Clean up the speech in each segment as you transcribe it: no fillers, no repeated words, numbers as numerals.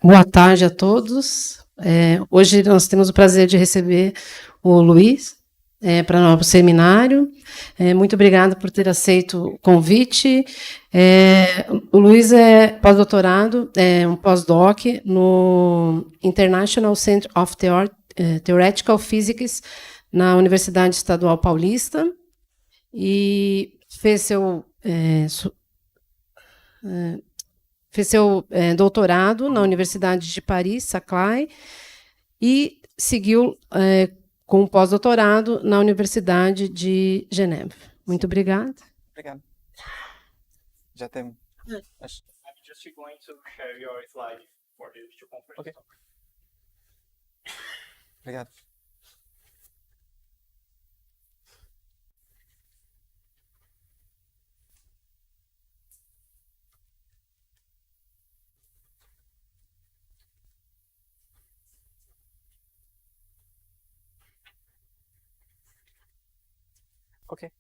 Boa tarde a todos. Hoje nós temos o prazer de receber o Luiz para o nosso seminário. Muito obrigada por ter aceito o convite. O Luiz é pós-doutorado, é um pós-doc no International Center of Theoretical Physics na Universidade Estadual Paulista e fez seu doutorado na Universidade de Paris, Saclay, e seguiu com um pós-doutorado na Universidade de Genebra. Muito obrigada. Obrigado. Já temos. I'm just going to share your slide for the video conference. Okay. Obrigado. Okay.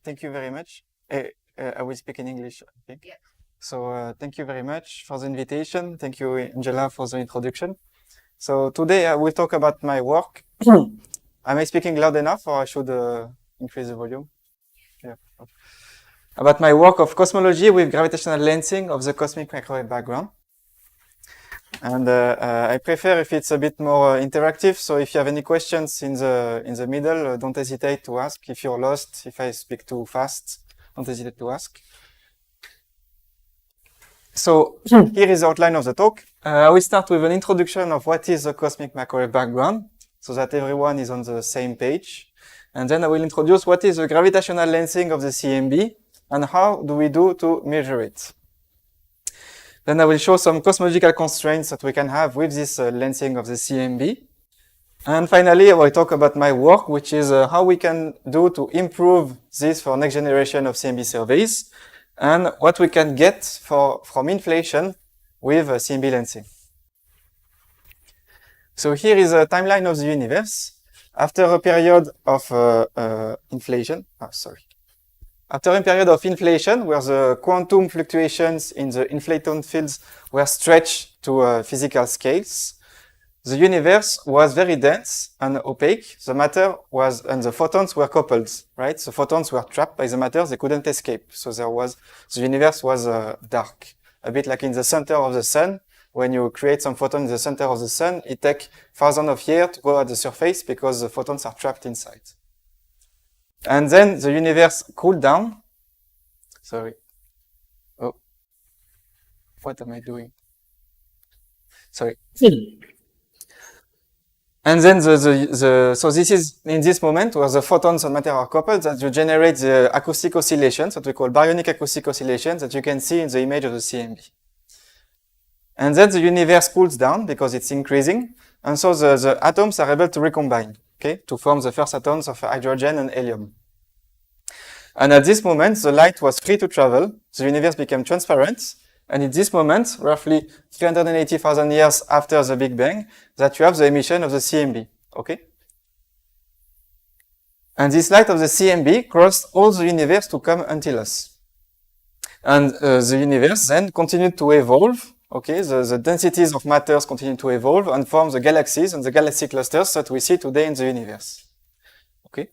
Thank you very much. I will speak in English, I think. Yeah. So thank you very much for the invitation. Thank you, Angela, for the introduction. So today I will talk about my work. Am I speaking loud enough, or I should increase the volume? Yeah. About my work of cosmology with gravitational lensing of the cosmic microwave background. And I prefer if it's a bit more interactive. So if you have any questions in the middle, don't hesitate to ask. If you're lost, if I speak too fast, don't hesitate to ask. So here is the outline of the talk. I will start with an introduction of what is the cosmic microwave background, so that everyone is on the same page. And then I will introduce what is the gravitational lensing of the CMB and how do we do to measure it. Then I will show some cosmological constraints that we can have with this lensing of the CMB. And finally, I will talk about my work, which is how we can do to improve this for next generation of CMB surveys, and what we can get from inflation with CMB lensing. So here is a timeline of the universe. After a period of inflation, After a period of inflation, where the quantum fluctuations in the inflaton fields were stretched to physical scales, the universe was very dense and opaque. The matter was, and the photons were coupled, right? The photons were trapped by the matter, they couldn't escape. So the universe was dark, a bit like in the center of the sun. When you create some photon in the center of the sun, it takes thousands of years to go at the surface because the photons are trapped inside. And then the universe cooled down. Sorry. Oh. What am I doing? Sorry. And then so this is in this moment where the photons and matter are coupled that you generate the acoustic oscillations that we call baryonic acoustic oscillations that you can see in the image of the CMB. And then the universe cools down because it's increasing. And so the atoms are able to recombine. Okay, to form the first atoms of hydrogen and helium. And at this moment, the light was free to travel. The universe became transparent. And at this moment, roughly 380,000 years after the Big Bang, that you have the emission of the CMB. Okay? And this light of the CMB crossed all the universe to come until us. And the universe then continued to evolve. Okay, the densities of matters continue to evolve and form the galaxies and the galaxy clusters that we see today in the universe. Okay?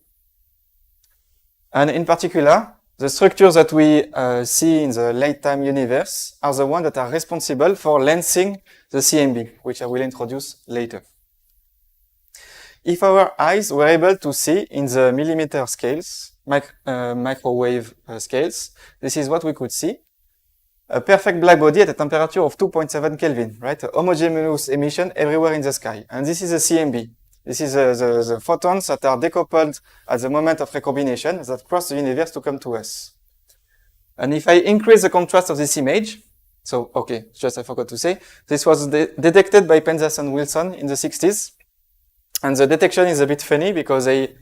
And in particular, the structures that we see in the late-time universe are the ones that are responsible for lensing the CMB, which I will introduce later. If our eyes were able to see in the millimeter scales, microwave scales, this is what we could see. A perfect black body at a temperature of 2.7 Kelvin, right? A homogeneous emission everywhere in the sky. And this is a CMB. This is the photons that are decoupled at the moment of recombination that cross the universe to come to us. And if I increase the contrast of this image, so, okay, just I forgot to say, this was detected by Penzas and Wilson in the 60s. And the detection is a bit funny because they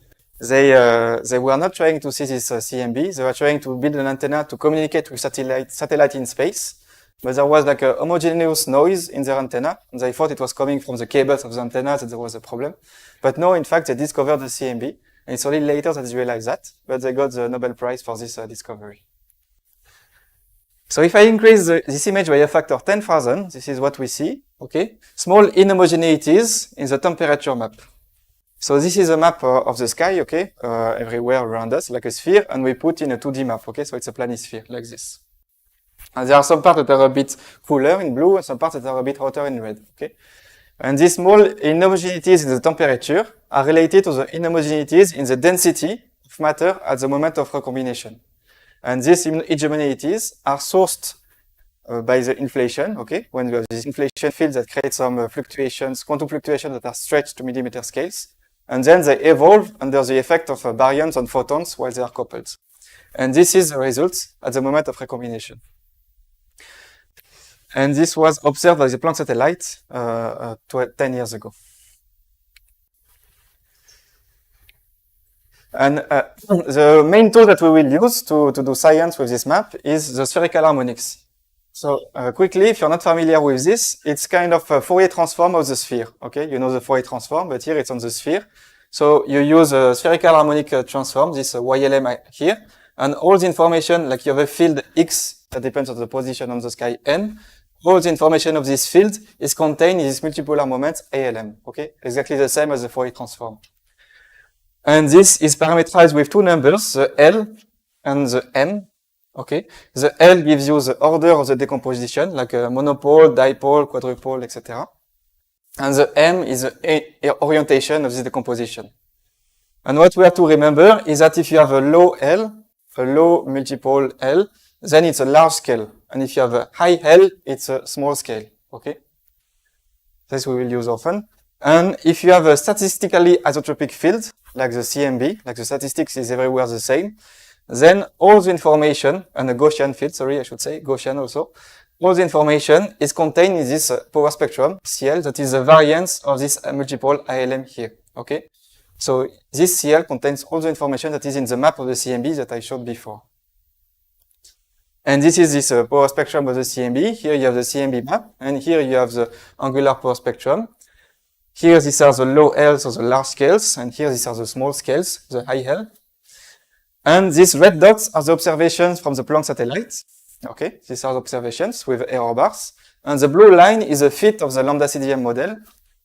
were not trying to see this CMB. They were trying to build an antenna to communicate with satellite in space. But there was like a homogeneous noise in their antenna. And they thought it was coming from the cables of the antenna that there was a problem. But no, in fact, they discovered the CMB. And it's only later that they realized that. But they got the Nobel Prize for this discovery. So if I increase this image by a factor 10,000, this is what we see, okay? Small inhomogeneities in the temperature map. So this is a map of the sky, okay? Everywhere around us, like a sphere, and we put in a 2D map, okay? So it's a planisphere, like this. And there are some parts that are a bit cooler in blue, and some parts that are a bit hotter in red, okay? And these small inhomogeneities in the temperature are related to the inhomogeneities in the density of matter at the moment of recombination. And these inhomogeneities are sourced by the inflation, okay? When we have this inflation field that creates some fluctuations, quantum fluctuations that are stretched to millimeter scales. And then they evolve under the effect of baryons and photons while they are coupled. And this is the result at the moment of recombination. And this was observed by the Planck satellite 10 years ago. And the main tool that we will use to do science with this map is the spherical harmonics. So quickly, if you're not familiar with this, it's kind of a Fourier transform of the sphere. Okay, you know the Fourier transform, but here it's on the sphere. So you use a spherical harmonic transform, this YLM here, and all the information, like you have a field X that depends on the position on the sky N. All the information of this field is contained in this multipolar moment ALM. Okay, exactly the same as the Fourier transform. And this is parameterized with two numbers, the L and the M. Okay, the L gives you the order of the decomposition, like a monopole, dipole, quadrupole, etc. And the M is the orientation of this decomposition. And what we have to remember is that if you have a low L, a low multipole L, then it's a large scale. And if you have a high L, it's a small scale. Okay, this we will use often. And if you have a statistically isotropic field, like the CMB, like the statistics is everywhere the same, then all the information, and a Gaussian field, sorry, I should say, Gaussian also, all the information is contained in this power spectrum, CL, that is the variance of this multipole ILM here, okay? So this CL contains all the information that is in the map of the CMB that I showed before. And this is this power spectrum of the CMB. Here you have the CMB map, and here you have the angular power spectrum. Here these are the low L, so the large scales, and here these are the small scales, the high L. And these red dots are the observations from the Planck satellite. Okay, these are the observations with error bars. And the blue line is a fit of the lambda CDM model,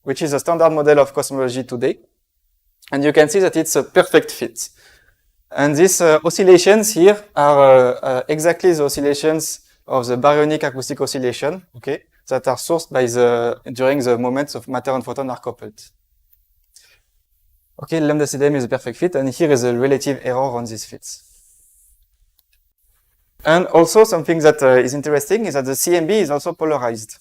which is a standard model of cosmology today. And you can see that it's a perfect fit. And these oscillations here are exactly the oscillations of the baryonic acoustic oscillation, okay, that are sourced by during the moments of matter and photon are coupled. Okay, lambda CDM is a perfect fit, and here is a relative error on these fits. And also something that is interesting is that the CMB is also polarized.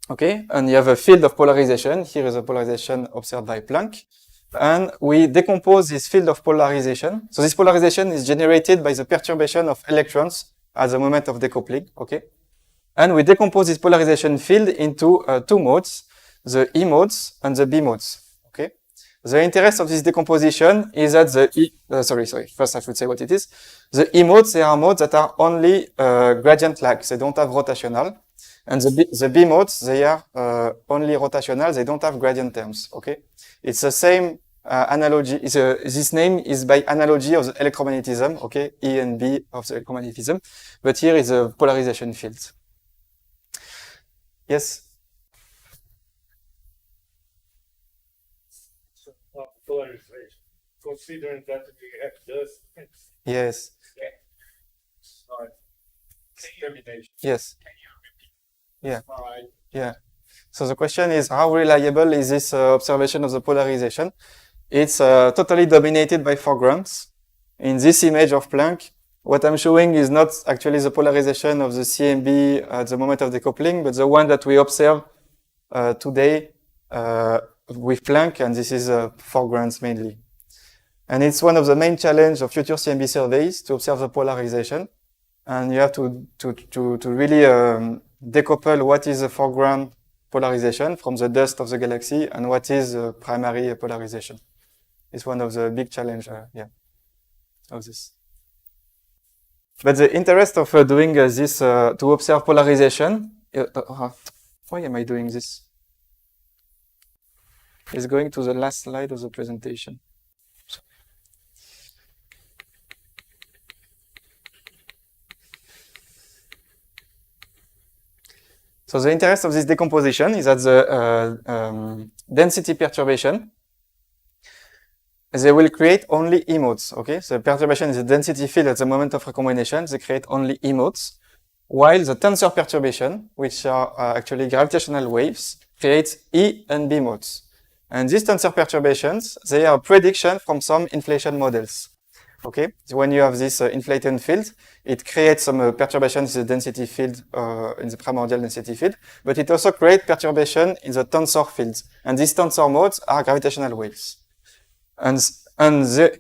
Okay, and you have a field of polarization. Here is a polarization observed by Planck. And we decompose this field of polarization. So this polarization is generated by the perturbation of electrons at the moment of decoupling. Okay, and we decompose this polarization field into two modes, the E modes and the B modes. Okay, the interest of this decomposition is that first I should say what it is. The E modes, they are modes that are only gradient lag, they don't have rotational. And the B modes, they are only rotational, they don't have gradient terms. Okay, it's the same analogy. This name is by analogy of the electromagnetism. Okay, E and B of the electromagnetism, but here is a polarization field. Yes. Polarization. Considering that we have dust. Yes. Termination. Yes. Yeah. Right. Yeah. So the question is, how reliable is this observation of the polarization? It's totally dominated by foregrounds. In this image of Planck, what I'm showing is not actually the polarization of the CMB at the moment of decoupling, but the one that we observe today with Planck, and this is foregrounds mainly. And it's one of the main challenges of future CMB surveys to observe the polarization. And you have to really decouple what is the foreground polarization from the dust of the galaxy and what is the primary polarization. It's one of the big challenges, of this. But the interest of doing this to observe polarization, why am I doing this? It's going to the last slide of the presentation. So the interest of this decomposition is that the density perturbation, they will create only E modes, okay? So perturbation is the density field at the moment of recombination, they create only E modes, while the tensor perturbation, which are actually gravitational waves, creates E and B modes. And these tensor perturbations, they are a prediction from some inflation models. Okay, so when you have this inflated field, it creates some perturbations in the density field, in the primordial density field, but it also creates perturbation in the tensor fields. And these tensor modes are gravitational waves. And the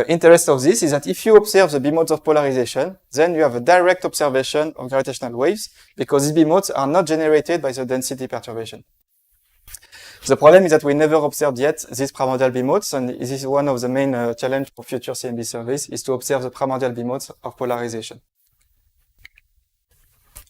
interest of this is that if you observe the B modes of polarization, then you have a direct observation of gravitational waves, because these B modes are not generated by the density perturbation. The problem is that we never observed yet these primordial B modes, and this is one of the main challenges for future CMB surveys, is to observe the primordial B modes of polarization.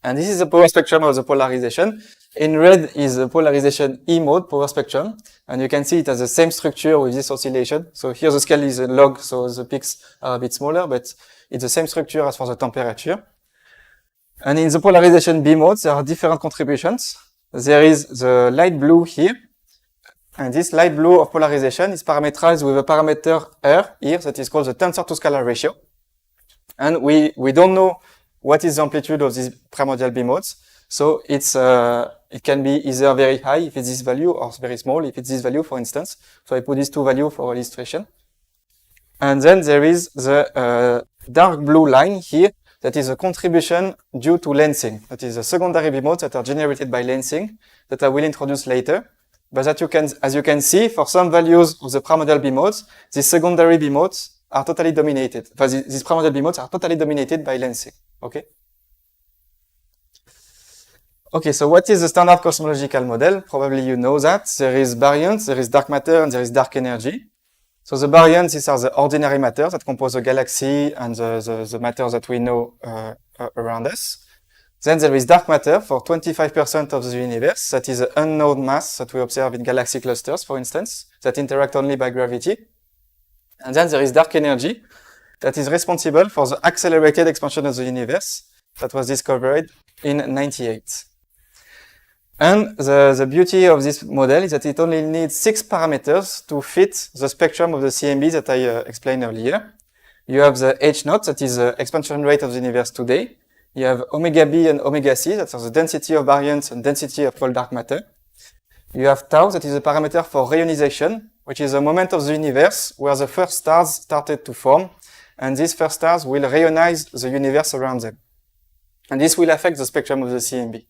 And this is the power spectrum of the polarization. In red is the polarization E mode power spectrum, and you can see it has the same structure with this oscillation. So here the scale is a log, so the peaks are a bit smaller, but it's the same structure as for the temperature. And in the polarization B modes, there are different contributions. There is the light blue here, and this light blue of polarization is parameterized with a parameter R here that is called the tensor to scalar ratio. And we don't know what is the amplitude of these primordial B modes. So it's, it can be either very high if it's this value or very small if it's this value, for instance. So I put these two values for illustration. And then there is the dark blue line here that is a contribution due to lensing. That is the secondary B modes that are generated by lensing that I will introduce later. But that as you can see, for some values of the primordial B modes, these secondary B modes are totally dominated. These primordial B modes are totally dominated by lensing. Okay? Okay, so what is the standard cosmological model? Probably you know that. There is baryons, there is dark matter, and there is dark energy. So the baryons, these are the ordinary matter that compose the galaxy and the matter that we know around us. Then there is dark matter for 25% of the universe. That is the unknown mass that we observe in galaxy clusters, for instance, that interact only by gravity. And then there is dark energy that is responsible for the accelerated expansion of the universe that was discovered in 1998. And the beauty of this model is that it only needs 6 parameters to fit the spectrum of the CMB that I explained earlier. You have the H0, that is the expansion rate of the universe today. You have omega B and omega C, that are the density of baryons and density of cold dark matter. You have tau, that is a parameter for reionization, which is a moment of the universe where the first stars started to form, and these first stars will reionize the universe around them. And this will affect the spectrum of the CMB.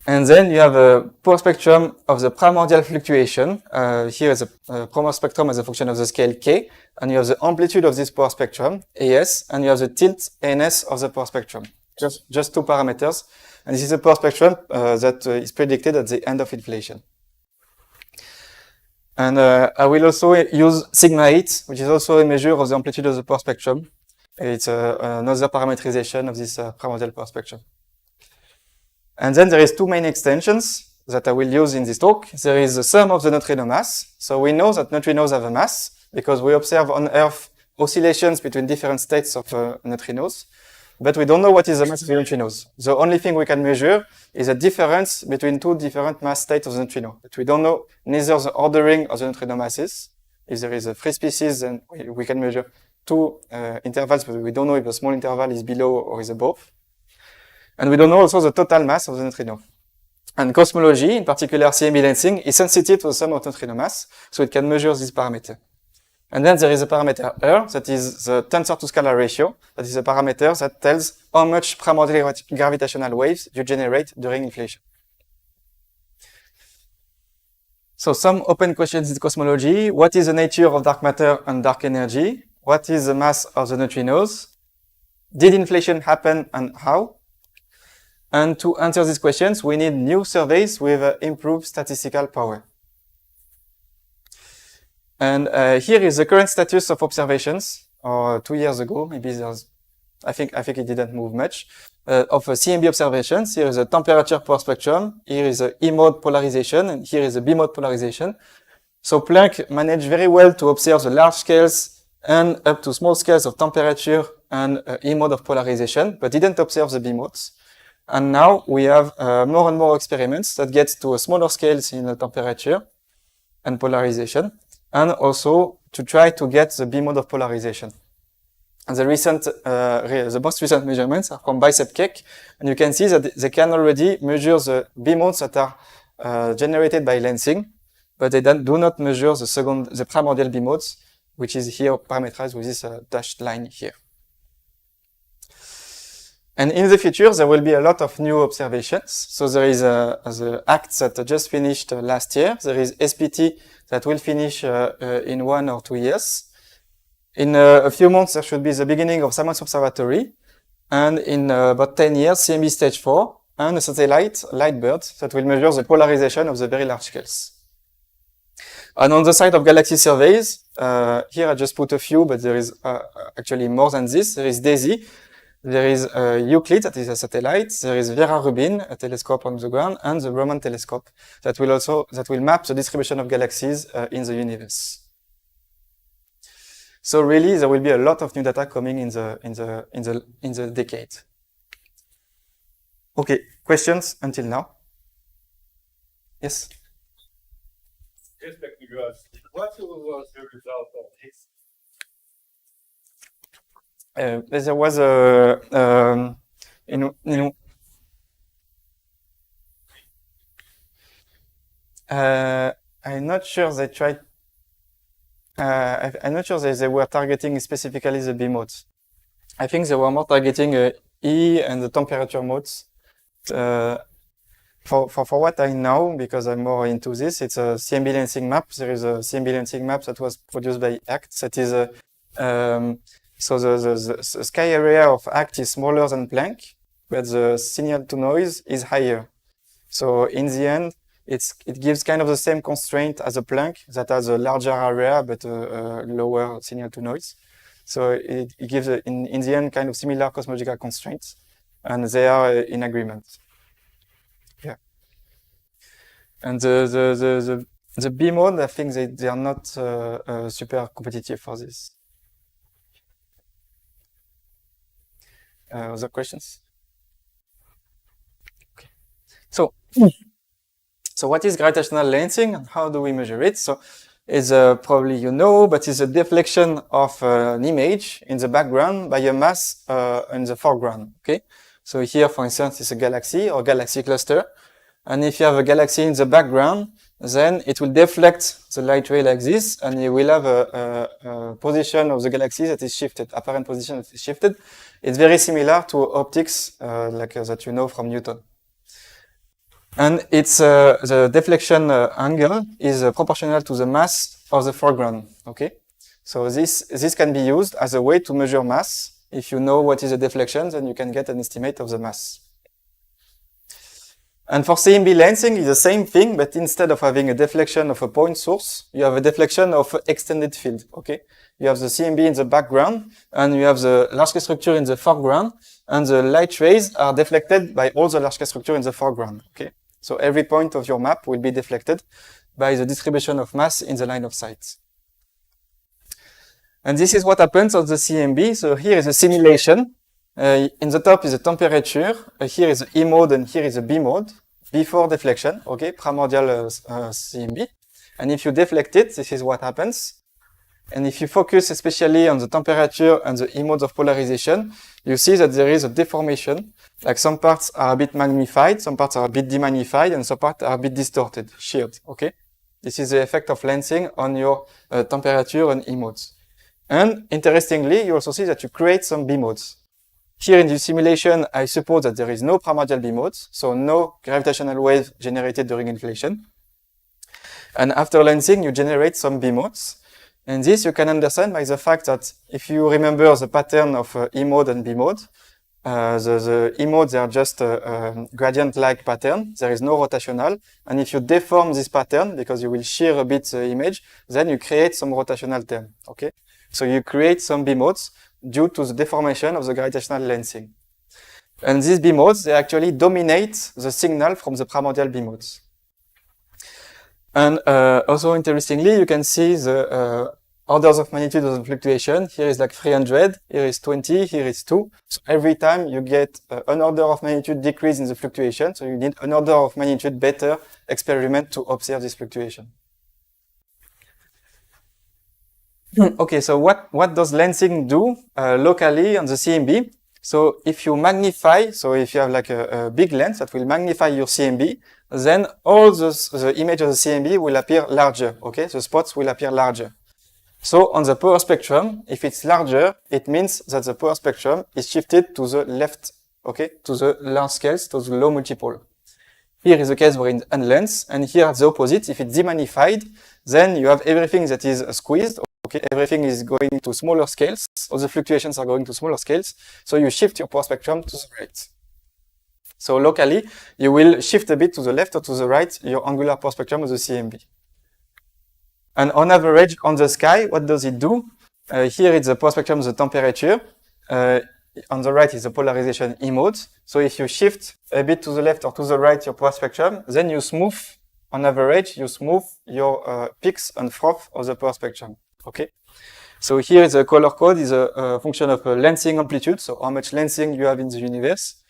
And then you have a power spectrum of the primordial fluctuation. Here is a power spectrum as a function of the scale K, and you have the amplitude of this power spectrum, AS, and you have the tilt, ANS, of the power spectrum. Just 2 parameters. And this is a power spectrum that is predicted at the end of inflation. And I will also use sigma 8, which is also a measure of the amplitude of the power spectrum. It's another parameterization of this primordial power spectrum. And then there is 2 main extensions that I will use in this talk. There is the sum of the neutrino mass. So we know that neutrinos have a mass because we observe on Earth oscillations between different states of neutrinos. But we don't know what is the mass of the neutrinos. The only thing we can measure is a difference between 2 different mass states of the neutrino. But we don't know neither the ordering of the neutrino masses. If there is a free species, then we can measure 2 intervals, but we don't know if the small interval is below or is above. And we don't know also the total mass of the neutrino. And cosmology, in particular CMB lensing, is sensitive to the sum of neutrino mass, so it can measure this parameter. And then there is a parameter R, that is the tensor to scalar ratio. That is a parameter that tells how much primordial gravitational waves you generate during inflation. So some open questions in cosmology. What is the nature of dark matter and dark energy? What is the mass of the neutrinos? Did inflation happen and how? And to answer these questions, we need new surveys with improved statistical power. And here is the current status of observations, or 2 years ago, maybe there's, I think it didn't move much, of CMB observations. Here is a temperature power spectrum, here is a E mode polarization, and here is a B mode polarization. So Planck managed very well to observe the large scales and up to small scales of temperature and E mode of polarization, but didn't observe the B modes. And now we have more and more experiments that get to a smaller scales in the temperature and polarization, and also to try to get the B mode of polarization. And the most recent measurements are from bicep cake, and you can see that they can already measure the B modes that are generated by lensing, but they do not measure the primordial B modes, which is here parameterized with this dashed line here. And in the future, there will be a lot of new observations. So there is the ACT that just finished last year. There is SPT that will finish in 1 or 2 years. In a few months, there should be the beginning of Science Observatory. And in about 10 years, CMB stage 4 and a satellite, Lightbird, that will measure the polarization of the very large scales. And on the side of galaxy surveys, here I just put a few, but there is actually more than this. There is DAISY. There is Euclid, that is a satellite. There is Vera Rubin, a telescope on the ground, and the Roman telescope that will map the distribution of galaxies in the universe. So really, there will be a lot of new data coming in the decade. Okay, questions until now? Yes. Just like what was the result of this? There was I'm not sure they tried. I'm not sure they were targeting specifically the B modes. I think they were more targeting E and the temperature modes. For what I know, because I'm more into this, it's a CMB lensing map. There is a CMB lensing map that was produced by ACT. That is so the sky area of ACT is smaller than Planck, but the signal to noise is higher. So in the end, it gives kind of the same constraint as a Planck that has a larger area but a lower signal to noise. So it gives in the end kind of similar cosmological constraints, and they are in agreement. Yeah. And the B mode, I think they are not super competitive for this. Other questions? Okay. So what is gravitational lensing and how do we measure it? So it's probably you know, but it's a deflection of an image in the background by a mass in the foreground. Okay. So here, for instance, it's a galaxy or galaxy cluster. And if you have a galaxy in the background, then it will deflect the light ray like this, and you will have a position of the galaxy that is shifted, apparent position that is shifted. It's very similar to optics, that you know from Newton. And it's the deflection angle is proportional to the mass of the foreground. Okay, so this can be used as a way to measure mass. If you know what is the deflection, then you can get an estimate of the mass. And for CMB lensing, it's the same thing, but instead of having a deflection of a point source, you have a deflection of extended field. Okay, you have the CMB in the background, and you have the large-scale structure in the foreground, and the light rays are deflected by all the large-scale structure in the foreground. Okay, so every point of your map will be deflected by the distribution of mass in the line of sight. And this is what happens on the CMB. So here is a simulation. In the top is the temperature. Here is the E mode, and here is the B mode before deflection. Okay, primordial CMB. And if you deflect it, this is what happens. And if you focus especially on the temperature and the E modes of polarization, you see that there is a deformation. Like some parts are a bit magnified, some parts are a bit demagnified, and some parts are a bit distorted, sheared. Okay, this is the effect of lensing on your temperature and E modes. And interestingly, you also see that you create some B modes. Here in the simulation, I suppose that there is no primordial B modes, so no gravitational wave generated during inflation. And after lensing, you generate some B modes. And this you can understand by the fact that if you remember the pattern of E mode and B mode, the E modes are just a gradient-like pattern. There is no rotational. And if you deform this pattern, because you will shear a bit the image, then you create some rotational term. Okay, so you create some B modes due to the deformation of the gravitational lensing. And these B modes, they actually dominate the signal from the primordial B modes. And also interestingly, you can see the orders of magnitude of the fluctuation. Here is like 300, here is 20, here is 2. So every time you get an order of magnitude decrease in the fluctuation, so you need an order of magnitude better experiment to observe this fluctuation. Okay, so what does lensing do locally on the CMB? So if you magnify, so if you have like a big lens that will magnify your CMB, then all the image of the CMB will appear larger, okay? The spots will appear larger. So on the power spectrum, if it's larger, it means that the power spectrum is shifted to the left, okay? To the large scales, to the low multiple. Here is the case where it's unlensed, and here at the opposite, if it's demagnified, then you have everything that is squeezed, okay? Everything is going to smaller scales, all the fluctuations are going to smaller scales, so you shift your power spectrum to the right. So locally, you will shift a bit to the left or to the right your angular power spectrum of the CMB. And on average, on the sky, what does it do? Here it's the power spectrum of the temperature. On the right is the polarization E mode. So if you shift a bit to the left or to the right your power spectrum, then you smooth, on average, you smooth your peaks and troughs of the power spectrum. Okay. So here is the color code is a function of lensing amplitude. So how much lensing you have in the universe.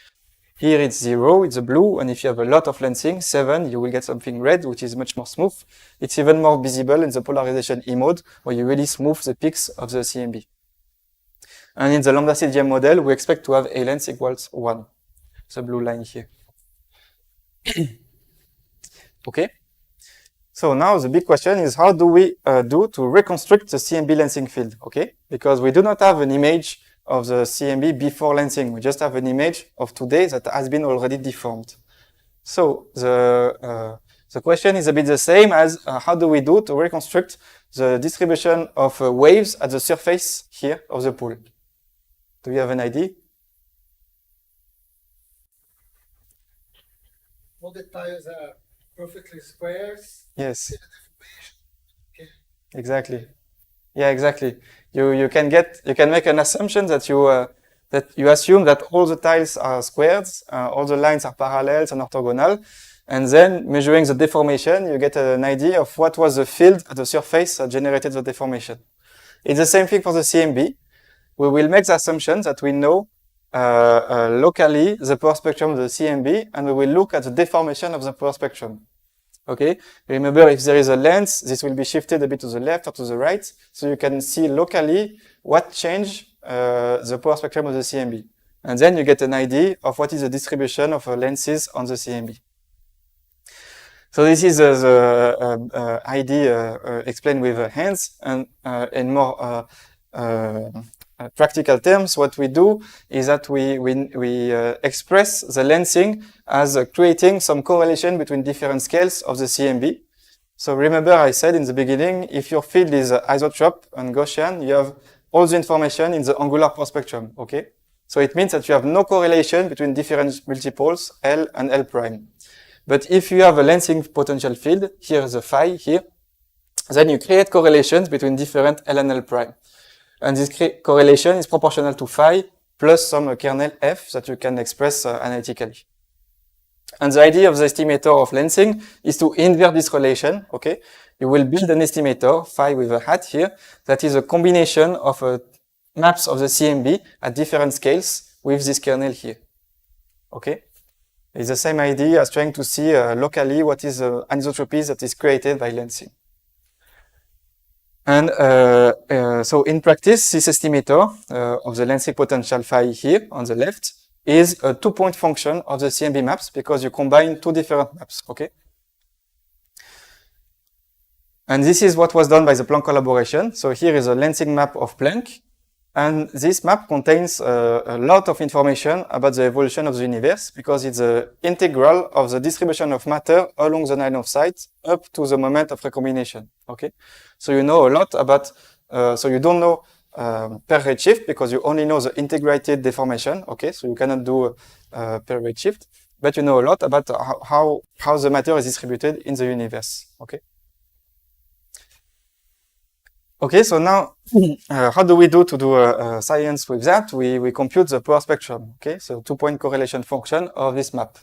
Here it's 0, it's a blue, and if you have a lot of lensing, 7, you will get something red, which is much more smooth. It's even more visible in the polarization E mode, where you really smooth the peaks of the CMB. And in the lambda CDM model, we expect to have a lens equals 1. The blue line here. Okay. So now the big question is, how do we do to reconstruct the CMB lensing field? Okay, because we do not have an image of the CMB before lensing. We just have an image of today that has been already deformed. So the question is a bit the same as how do we do to reconstruct the distribution of waves at the surface here of the pool? Do you have an idea? All the tiles are perfectly squares. Yes. Okay. Exactly. Yeah, exactly. You can make an assumption that you assume that all the tiles are squares, all the lines are parallel and orthogonal, and then measuring the deformation, you get an idea of what was the field at the surface that generated the deformation. It's the same thing for the CMB. We will make the assumption that we know locally the power spectrum of the CMB, and we will look at the deformation of the power spectrum. Okay, remember if there is a lens, this will be shifted a bit to the left or to the right, so you can see locally what changed the power spectrum of the CMB. And then you get an idea of what is the distribution of lenses on the CMB. So this is the idea explained with hands, and in more practical terms, what we do is that we express the lensing as creating some correlation between different scales of the CMB. So remember I said in the beginning, if your field is isotrope and Gaussian, you have all the information in the angular power spectrum, okay? So it means that you have no correlation between different multiples, L and L prime. But if you have a lensing potential field, here is a phi here, then you create correlations between different L and L prime. And this correlation is proportional to phi plus some kernel f that you can express analytically. And the idea of the estimator of lensing is to invert this relation, okay? You will build an estimator, phi with a hat here, that is a combination of maps of the CMB at different scales with this kernel here, okay? It's the same idea as trying to see locally what is the anisotropies that is created by lensing. And so in practice, this estimator of the lensing potential phi here on the left is a two-point function of the CMB maps because you combine two different maps, okay? And this is what was done by the Planck collaboration. So here is a lensing map of Planck. And this map contains a lot of information about the evolution of the universe because it's the integral of the distribution of matter along the line of sight up to the moment of recombination. Okay, so you know a lot about. So you don't know per redshift because you only know the integrated deformation. Okay, so you cannot do per redshift, but you know a lot about how the matter is distributed in the universe. Okay. Okay, so now, how do we do to do science with that? We compute the power spectrum, okay? So two-point correlation function of this map.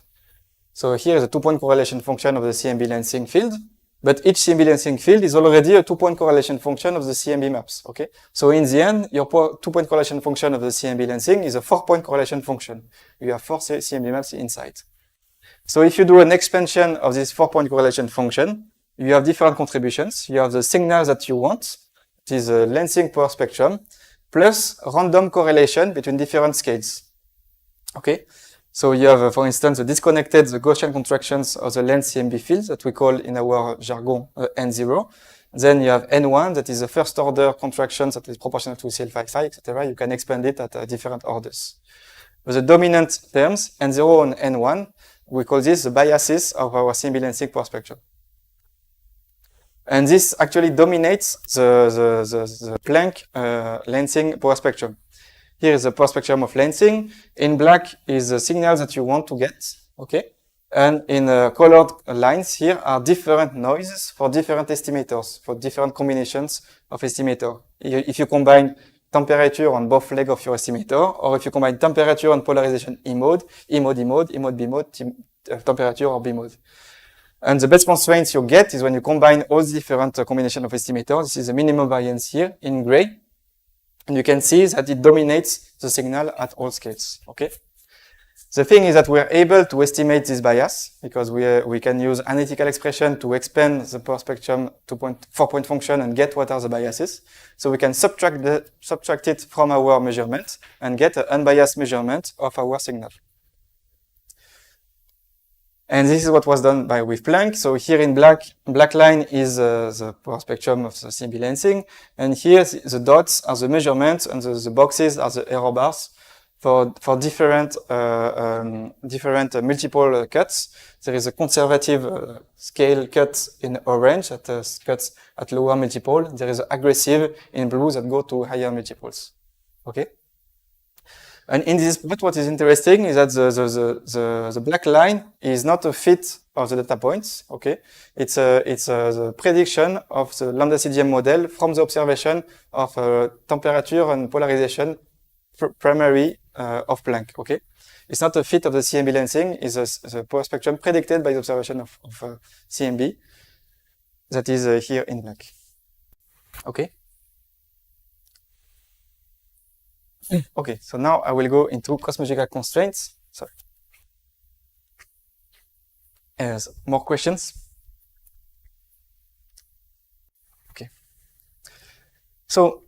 So here is a two-point correlation function of the CMB lensing field. but each CMB lensing field is already a 2-point correlation function of the CMB maps, okay? So in the end, your 2-point correlation function of the CMB lensing is a 4-point correlation function. You have 4 CMB maps inside. So if you do an expansion of this 4-point correlation function, you have different contributions. You have the signal that you want, it is a lensing power spectrum, plus random correlation between different scales, okay? So you have, for instance, the Gaussian contractions of the lens CMB fields that we call in our jargon N0. Then you have N1, that is the first order contractions that is proportional to CL5, etc. You can expand it at different orders. With the dominant terms, N0 and N1, we call this the biases of our CMB lensing power spectrum. And this actually dominates the Planck lensing power spectrum. Here is the power spectrum of lensing. In black is the signals that you want to get, okay? And in colored lines here are different noises for different estimators, for different combinations of estimator. If you combine temperature on both legs of your estimator, or if you combine temperature and polarization E mode, E mode, E mode, E mode, B mode, temperature or B mode. And the best constraints you get is when you combine all the different combinations of estimators. This is the minimum variance here in gray. And you can see that it dominates the signal at all scales, okay? The thing is that we're able to estimate this bias because we can use analytical expression to expand the power spectrum to 4-point function and get what are the biases. So we can subtract it from our measurement and get an unbiased measurement of our signal. And this is what was done with Planck. So here in black line is the power spectrum of the CMB lensing. And here the dots are the measurements and the boxes are the error bars for different multiple cuts. There is a conservative scale cut in orange that cuts at lower multiple. There is aggressive in blue that go to higher multiples. Okay? And in this part, what is interesting is that the black line is not a fit of the data points. Okay, it's the prediction of the lambda CDM model from the observation of temperature and polarization primary of Planck. Okay, it's not a fit of the CMB lensing. It's the power spectrum predicted by the observation of CMB that is here in black. Okay. Okay, so now I will go into cosmological constraints. Sorry. More questions? Okay. So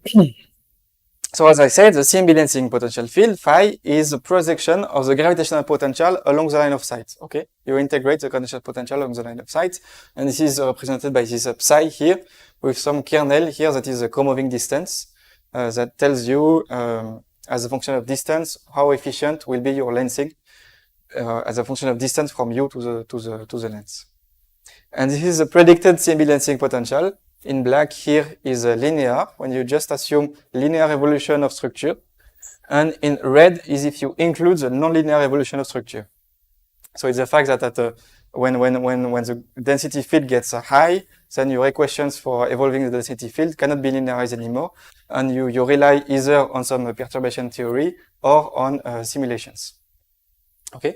as I said, the CMB lensing potential field phi is a projection of the gravitational potential along the line of sight. Okay, you integrate the gravitational potential along the line of sight, and this is represented by this psi here with some kernel here that is a co-moving distance that tells you as a function of distance how efficient will be your lensing as a function of distance from you to the lens. And this is the predicted CMB lensing potential. In black here is linear, when you just assume linear evolution of structure. And in red is if you include the nonlinear evolution of structure. So it's the fact that when the density field gets high, then your equations for evolving the density field cannot be linearized anymore. And you rely either on some perturbation theory or on simulations. Okay.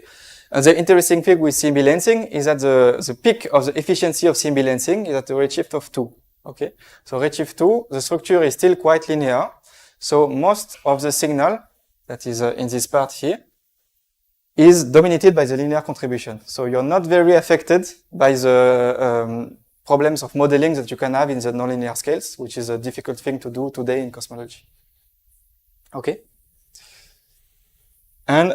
And the interesting thing with CMB lensing is that the peak of the efficiency of CMB lensing is at the redshift of 2. Okay. So redshift 2, the structure is still quite linear. So most of the signal that is in this part here is dominated by the linear contribution. So you're not very affected by the problems of modeling that you can have in the nonlinear scales, which is a difficult thing to do today in cosmology. Okay. And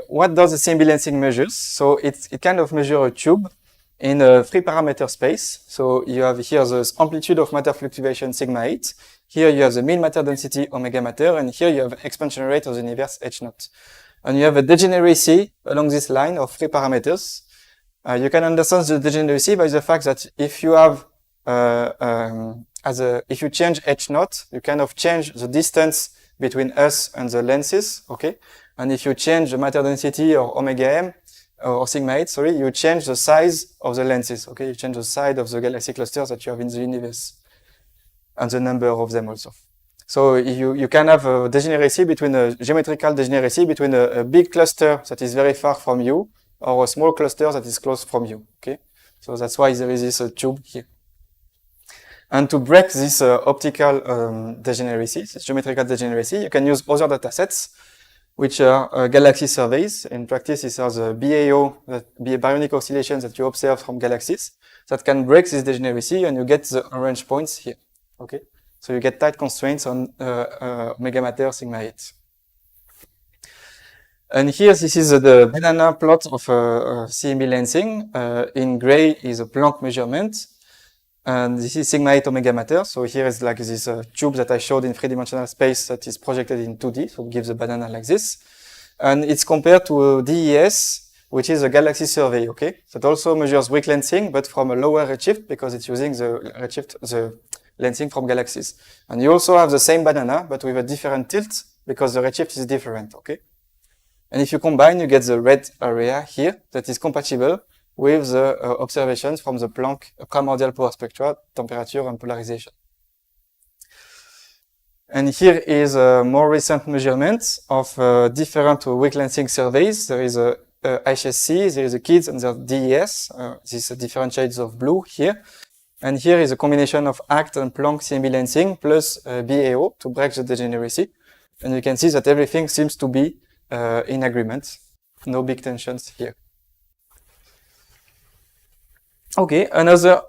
what does the CMB lensing measures? So it kind of measures a tube in a 3-parameter space. So you have here the amplitude of matter fluctuation sigma 8. Here you have the mean matter density omega matter, and here you have expansion rate of the universe h naught. And you have a degeneracy along this line of 3 parameters. You can understand the degeneracy by the fact that if you have if you change h naught, you kind of change the distance between us and the lenses, okay? And if you change the matter density or omega m or sigma 8, sorry, you change the size of the lenses, okay? You change the size of the galaxy clusters that you have in the universe and the number of them also. So you can have a degeneracy between a geometrical degeneracy between a big cluster that is very far from you or a small cluster that is close from you, okay? So that's why there is this tube here. And to break this optical degeneracy, this geometrical degeneracy, you can use other datasets, which are galaxy surveys. In practice, these are the BAO, the baryonic oscillations that you observe from galaxies that can break this degeneracy, and you get the orange points here. Okay, so you get tight constraints on omega matter sigma 8. And here, this is the banana plot of CMB lensing. In gray is a Planck measurement. And this is sigma 8 omega matter. So here is like this tube that I showed in three-dimensional space that is projected in 2D. So it gives a banana like this. And it's compared to DES, which is a galaxy survey, okay? That also measures weak lensing, but from a lower redshift because it's using the redshift, the lensing from galaxies. And you also have the same banana, but with a different tilt because the redshift is different, okay? And if you combine, you get the red area here that is compatible with the observations from the Planck primordial power spectra, temperature and polarization. And here is a more recent measurement of different weak lensing surveys. There is a HSC, there is a KIDS, and there's DES. These different shades of blue here. And here is a combination of ACT and Planck CMB lensing plus BAO to break the degeneracy. And you can see that everything seems to be in agreement. No big tensions here. Okay, another,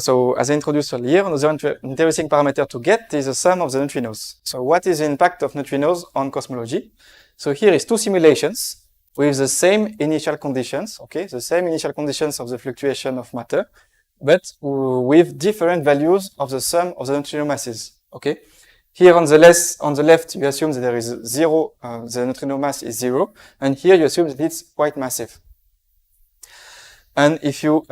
so as I introduced earlier, another interesting parameter to get is the sum of the neutrinos. So what is the impact of neutrinos on cosmology? So here is two simulations with the same initial conditions, okay, the same initial conditions of the fluctuation of matter, but with different values of the sum of the neutrino masses, okay? Here on the left, you assume that there is zero, the neutrino mass is 0, and here you assume that it's quite massive. And if you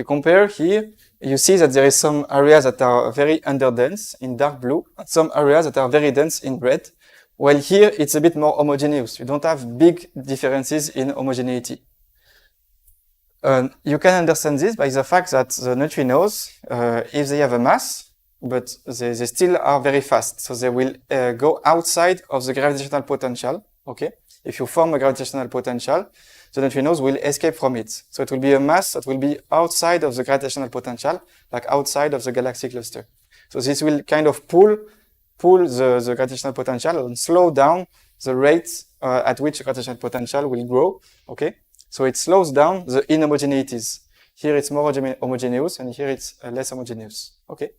compare here, you see that there is some areas that are very underdense in dark blue, and some areas that are very dense in red. While here it's a bit more homogeneous. You don't have big differences in homogeneity. You can understand this by the fact that the neutrinos, if they have a mass, but they still are very fast, so they will go outside of the gravitational potential. Okay, if you form a gravitational potential, the neutrinos will escape from it. So it will be a mass that will be outside of the gravitational potential, like outside of the galaxy cluster. So this will kind of pull the gravitational potential and slow down the rate at which the gravitational potential will grow. Okay, so it slows down the inhomogeneities. Here it's more homogeneous, and here it's less homogeneous. Okay.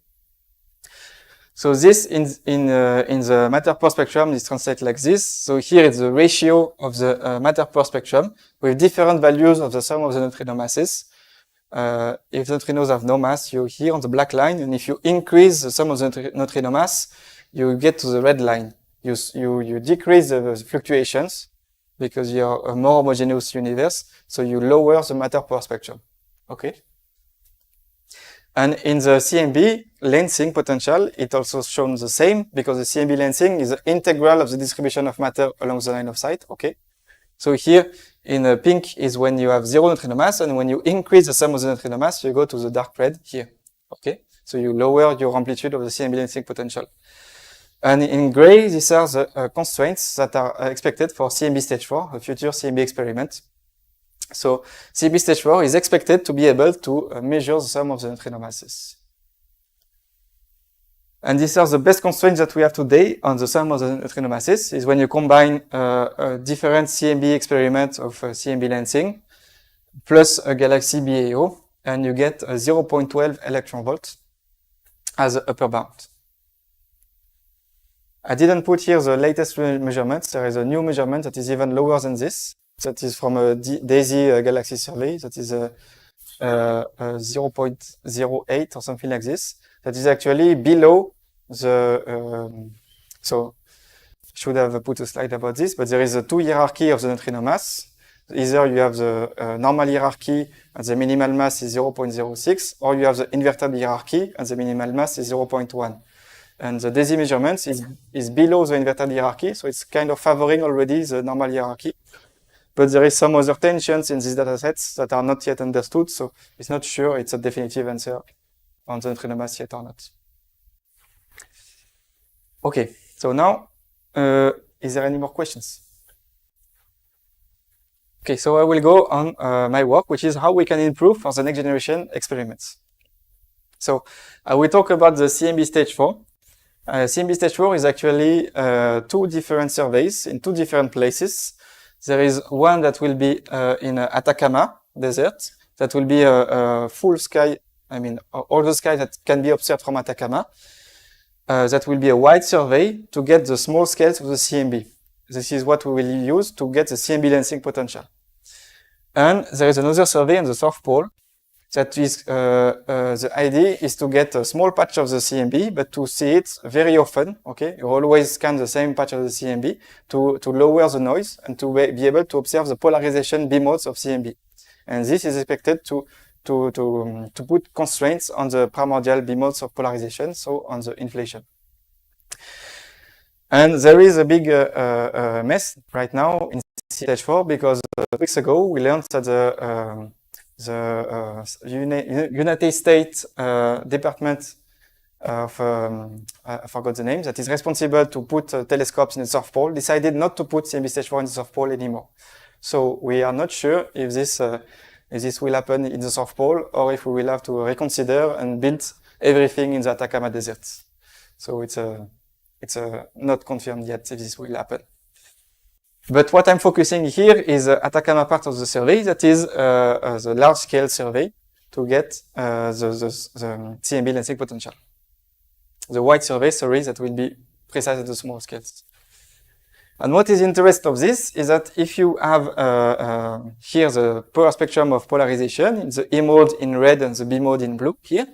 So this in the matter power spectrum is translated like this. So here it's the ratio of the matter power spectrum with different values of the sum of the neutrino masses. If the neutrinos have no mass, you're here on the black line, and if you increase the sum of the neutrino mass, you get to the red line. You decrease the fluctuations because you're a more homogeneous universe, so you lower the matter power spectrum. Okay. And in the CMB lensing potential, it also shown the same because the CMB lensing is the integral of the distribution of matter along the line of sight. Okay. So here in pink is when you have zero neutrino mass, and when you increase the sum of the neutrino mass, you go to the dark red here. Okay. So you lower your amplitude of the CMB lensing potential. And in gray, these are the constraints that are expected for CMB stage 4, a future CMB experiment. So CMB stage 4 is expected to be able to measure the sum of the neutrino masses. And these are the best constraints that we have today on the sum of the neutrino masses, is when you combine a different CMB experiment of CMB lensing plus a galaxy BAO, and you get a 0.12 electron volt as an upper bound. I didn't put here the latest measurements. There is a new measurement that is even lower than this. That is from a DAISY galaxy survey. That is 0.08 or something like this. That is actually below the, so should have put a slide about this, but there is a two hierarchy of the neutrino mass. Either you have the normal hierarchy and the minimal mass is 0.06, or you have the inverted hierarchy and the minimal mass is 0.1. And the DAISY measurements is below the inverted hierarchy, so it's kind of favoring already the normal hierarchy. But there is some other tensions in these datasets that are not yet understood, so it's not sure it's a definitive answer on the neutrino mass yet or not. Okay, so now, is there any more questions? Okay, so I will go on my work, which is how we can improve for the next generation experiments. So we talk about the CMB stage 4. CMB stage 4 is actually two different surveys in two different places. There is one that will be in Atacama Desert. That will be a full sky, I mean, all the sky that can be observed from Atacama. That will be a wide survey to get the small scales of the CMB. This is what we will use to get the CMB lensing potential. And there is another survey on the South Pole. That is, the idea is to get a small patch of the CMB, but to see it very often, okay? You always scan the same patch of the CMB to lower the noise and to be able to observe the polarization B modes of CMB. And this is expected to put constraints on the primordial B modes of polarization, so on the inflation. And there is a big mess right now in stage 4 because weeks ago we learned that the United States Department of, I forgot the name, that is responsible to put telescopes in the South Pole, decided not to put CMB stage 4 in the South Pole anymore. So we are not sure if this will happen in the South Pole or if we will have to reconsider and build everything in the Atacama Desert. So it's not confirmed yet if this will happen. But what I'm focusing here is the Atacama part of the survey, that is the large-scale survey to get the CMB lensing potential. The wide survey, that will be precise at the small scales. And what is the interest of this is that if you have here the power spectrum of polarization, the E mode in red and the B mode in blue here,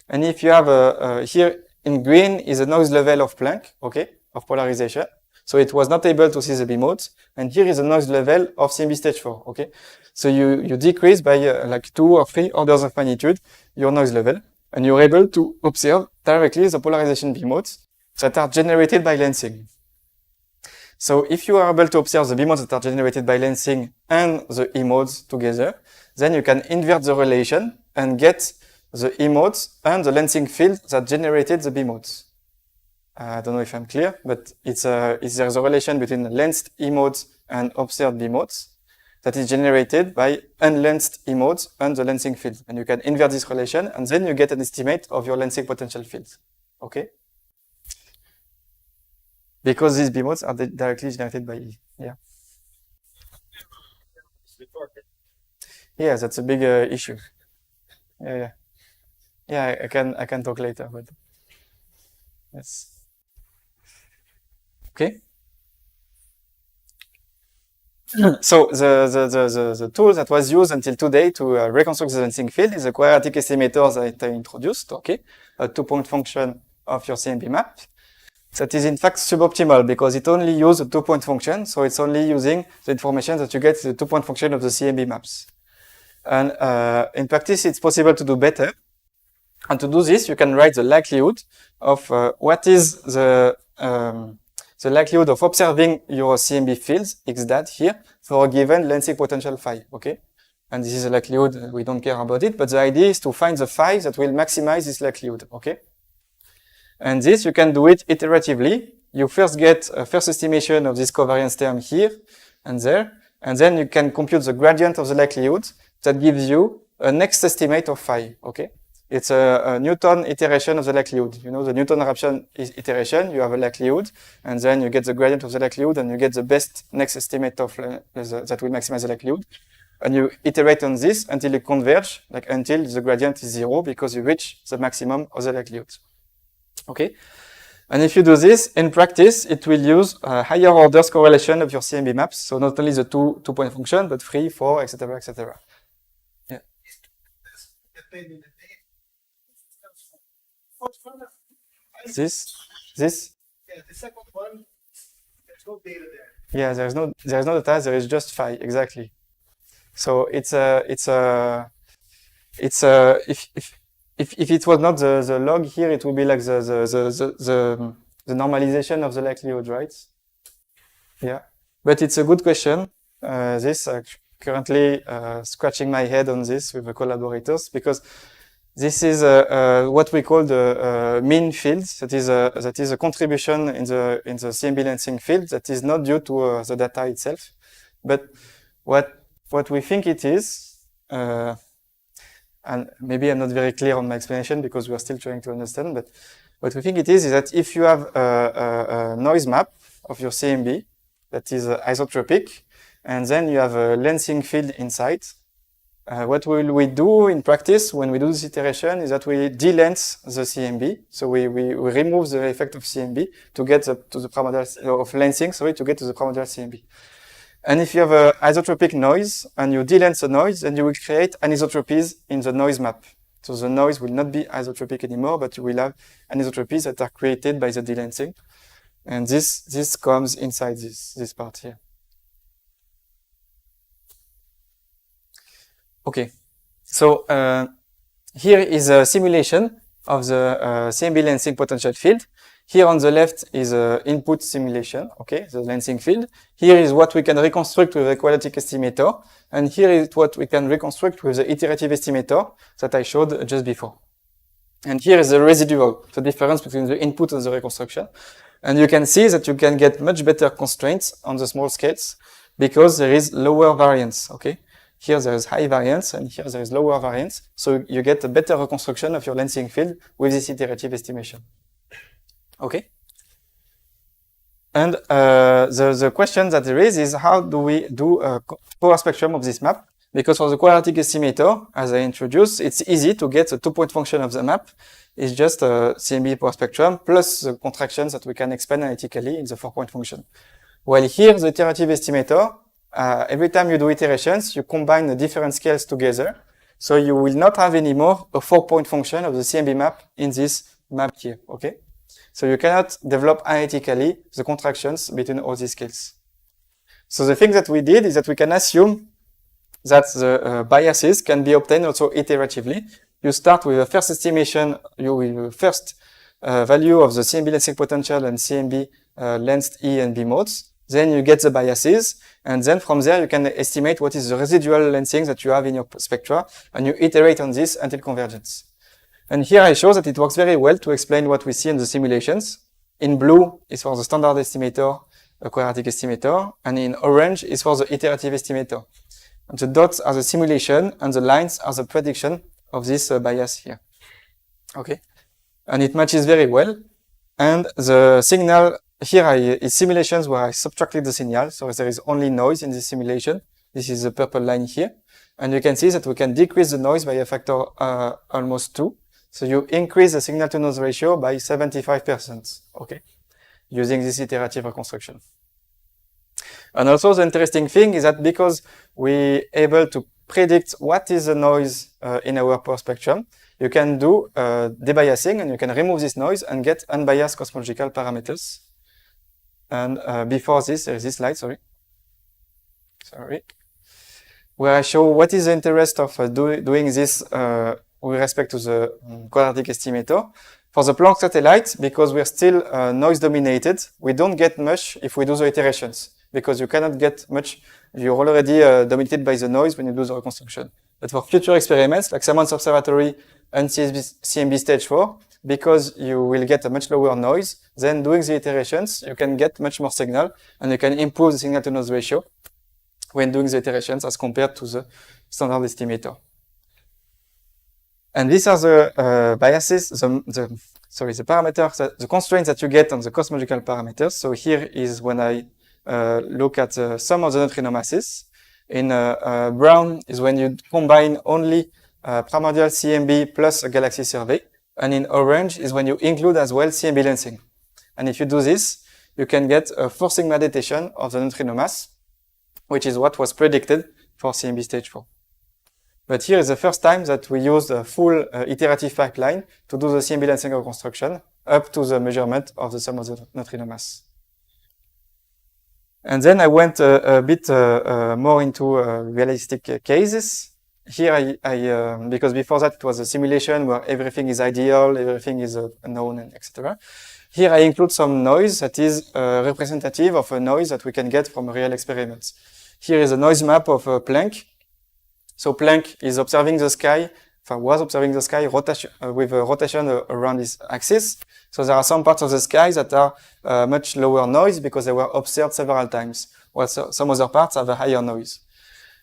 and if you have here in green is the noise level of Planck, okay, of polarization. So it was not able to see the B modes. And here is the noise level of CMB stage 4, okay? So you decrease by like 2 or 3 orders of magnitude your noise level, and you're able to observe directly the polarization B modes that are generated by lensing. So if you are able to observe the B modes that are generated by lensing and the E modes together, then you can invert the relation and get the E modes and the lensing field that generated the B modes. I don't know if I'm clear, but there's a relation between the lensed E modes and observed B modes that is generated by unlensed E modes and the lensing field. And you can invert this relation, and then you get an estimate of your lensing potential field. Okay? Because these B modes are directly generated by E. Yeah. Yeah, that's a big issue. Yeah. Yeah, I can talk later, but yes. Okay. So the tool that was used until today to reconstruct the lensing field is a quadratic estimator that I introduced, okay? A 2-point function of your CMB map. That is in fact suboptimal because it only uses a 2-point function, so it's only using the information that you get the 2-point function of the CMB maps. And in practice, it's possible to do better. And to do this, you can write the likelihood of what is the likelihood of observing your CMB fields, xdat here, for a given lensing potential phi, okay? And this is a likelihood, we don't care about it, but the idea is to find the phi that will maximize this likelihood, okay? And this, you can do it iteratively. You first get a first estimation of this covariance term here and there, and then you can compute the gradient of the likelihood that gives you a next estimate of phi, okay? It's a Newton iteration of the likelihood. You know, the Newton eruption iteration, you have a likelihood, and then you get the gradient of the likelihood, and you get the best next estimate of that will maximize the likelihood. And you iterate on this until you converge, like until the gradient is 0, because you reach the maximum of the likelihood. Okay? And if you do this, in practice, it will use higher orders correlation of your CMB maps. So not only the two-point function, but 3, 4, etc., etc. Yeah. This? Yeah, the second one, there's no data there. Yeah, there's no data, there is just phi, exactly. So if it was not the log here, it would be like the normalization of the likelihood, right? Yeah, but it's a good question. This currently scratching my head on this with the collaborators, because this is what we call the mean field. That is a contribution in the CMB lensing field that is not due to the data itself, but what we think it is. and maybe I'm not very clear on my explanation because we are still trying to understand, but what we think it is that if you have a noise map of your CMB that is isotropic, and then you have a lensing field inside, what will we do in practice when we do this iteration is that we de-lens the CMB. So we remove the effect of CMB to get to the primordial, of lensing, sorry, to get to the primordial CMB. And if you have an isotropic noise and you de-lens the noise, then you will create anisotropies in the noise map. So the noise will not be isotropic anymore, but you will have anisotropies that are created by the de-lensing. And this comes inside this part here. Okay, so here is a simulation of the CMB lensing potential field. Here on the left is an input simulation, okay, the lensing field. Here is what we can reconstruct with the quadratic estimator. And here is what we can reconstruct with the iterative estimator that I showed just before. And here is the residual, the difference between the input and the reconstruction. And you can see that you can get much better constraints on the small scales because there is lower variance, okay? Here there is high variance and here there is lower variance. So you get a better reconstruction of your lensing field with this iterative estimation. Okay? And the question that there is how do we do a power spectrum of this map? Because for the quadratic estimator, as I introduced, it's easy to get the 2-point function of the map. It's just a CMB power spectrum plus the contractions that we can expand analytically in the 4-point function. While here, the iterative estimator, every time you do iterations, you combine the different scales together. So you will not have anymore a 4-point function of the CMB map in this map here, okay? So you cannot develop analytically the contractions between all these scales. So the thing that we did is that we can assume that the biases can be obtained also iteratively. You start with a first estimation, with the first value of the CMB lensing potential and CMB lensed E and B modes. Then you get the biases, and then from there you can estimate what is the residual lensing that you have in your spectra, and you iterate on this until convergence. And here I show that it works very well to explain what we see in the simulations. In blue is for the standard estimator, a quadratic estimator, and in orange is for the iterative estimator. And the dots are the simulation, and the lines are the prediction of this bias here. Okay, and it matches very well. And the signal here is simulations where I subtracted the signal, so there is only noise in this simulation. This is the purple line here. And you can see that we can decrease the noise by a factor almost 2. So you increase the signal to noise ratio by 75%, okay, using this iterative reconstruction. And also the interesting thing is that because we're able to predict what is the noise in our power spectrum, you can do debiasing and you can remove this noise and get unbiased cosmological parameters. And before this, there is this slide, sorry, where I show what is the interest of doing this with respect to the quadratic estimator. For the Planck satellite, because we're still noise dominated, we don't get much if we do the iterations, because you cannot get much. You're already dominated by the noise when you do the reconstruction. But for future experiments, like Salmons Observatory and CMB stage 4, because you will get a much lower noise, then doing the iterations, you can get much more signal, and you can improve the signal to noise ratio when doing the iterations as compared to the standard estimator. And these are the biases, the parameters, the constraints that you get on the cosmological parameters. So here is when I look at the sum of the neutrino masses. In brown is when you combine only primordial CMB plus a galaxy survey. And in orange is when you include as well CMB lensing. And if you do this, you can get a 4 sigma detection of the neutrino mass, which is what was predicted for CMB stage 4. But here is the first time that we used a full iterative pipeline to do the CMB lensing reconstruction up to the measurement of the sum of the neutrino mass. And then I went a bit more into realistic cases. Here because before that it was a simulation where everything is ideal, everything is known, and etc. Here I include some noise that is representative of a noise that we can get from real experiments. Here is a noise map of Planck. So Planck is observing the sky, was observing the sky with a rotation around this axis. So there are some parts of the sky that are much lower noise because they were observed several times, while some other parts have a higher noise.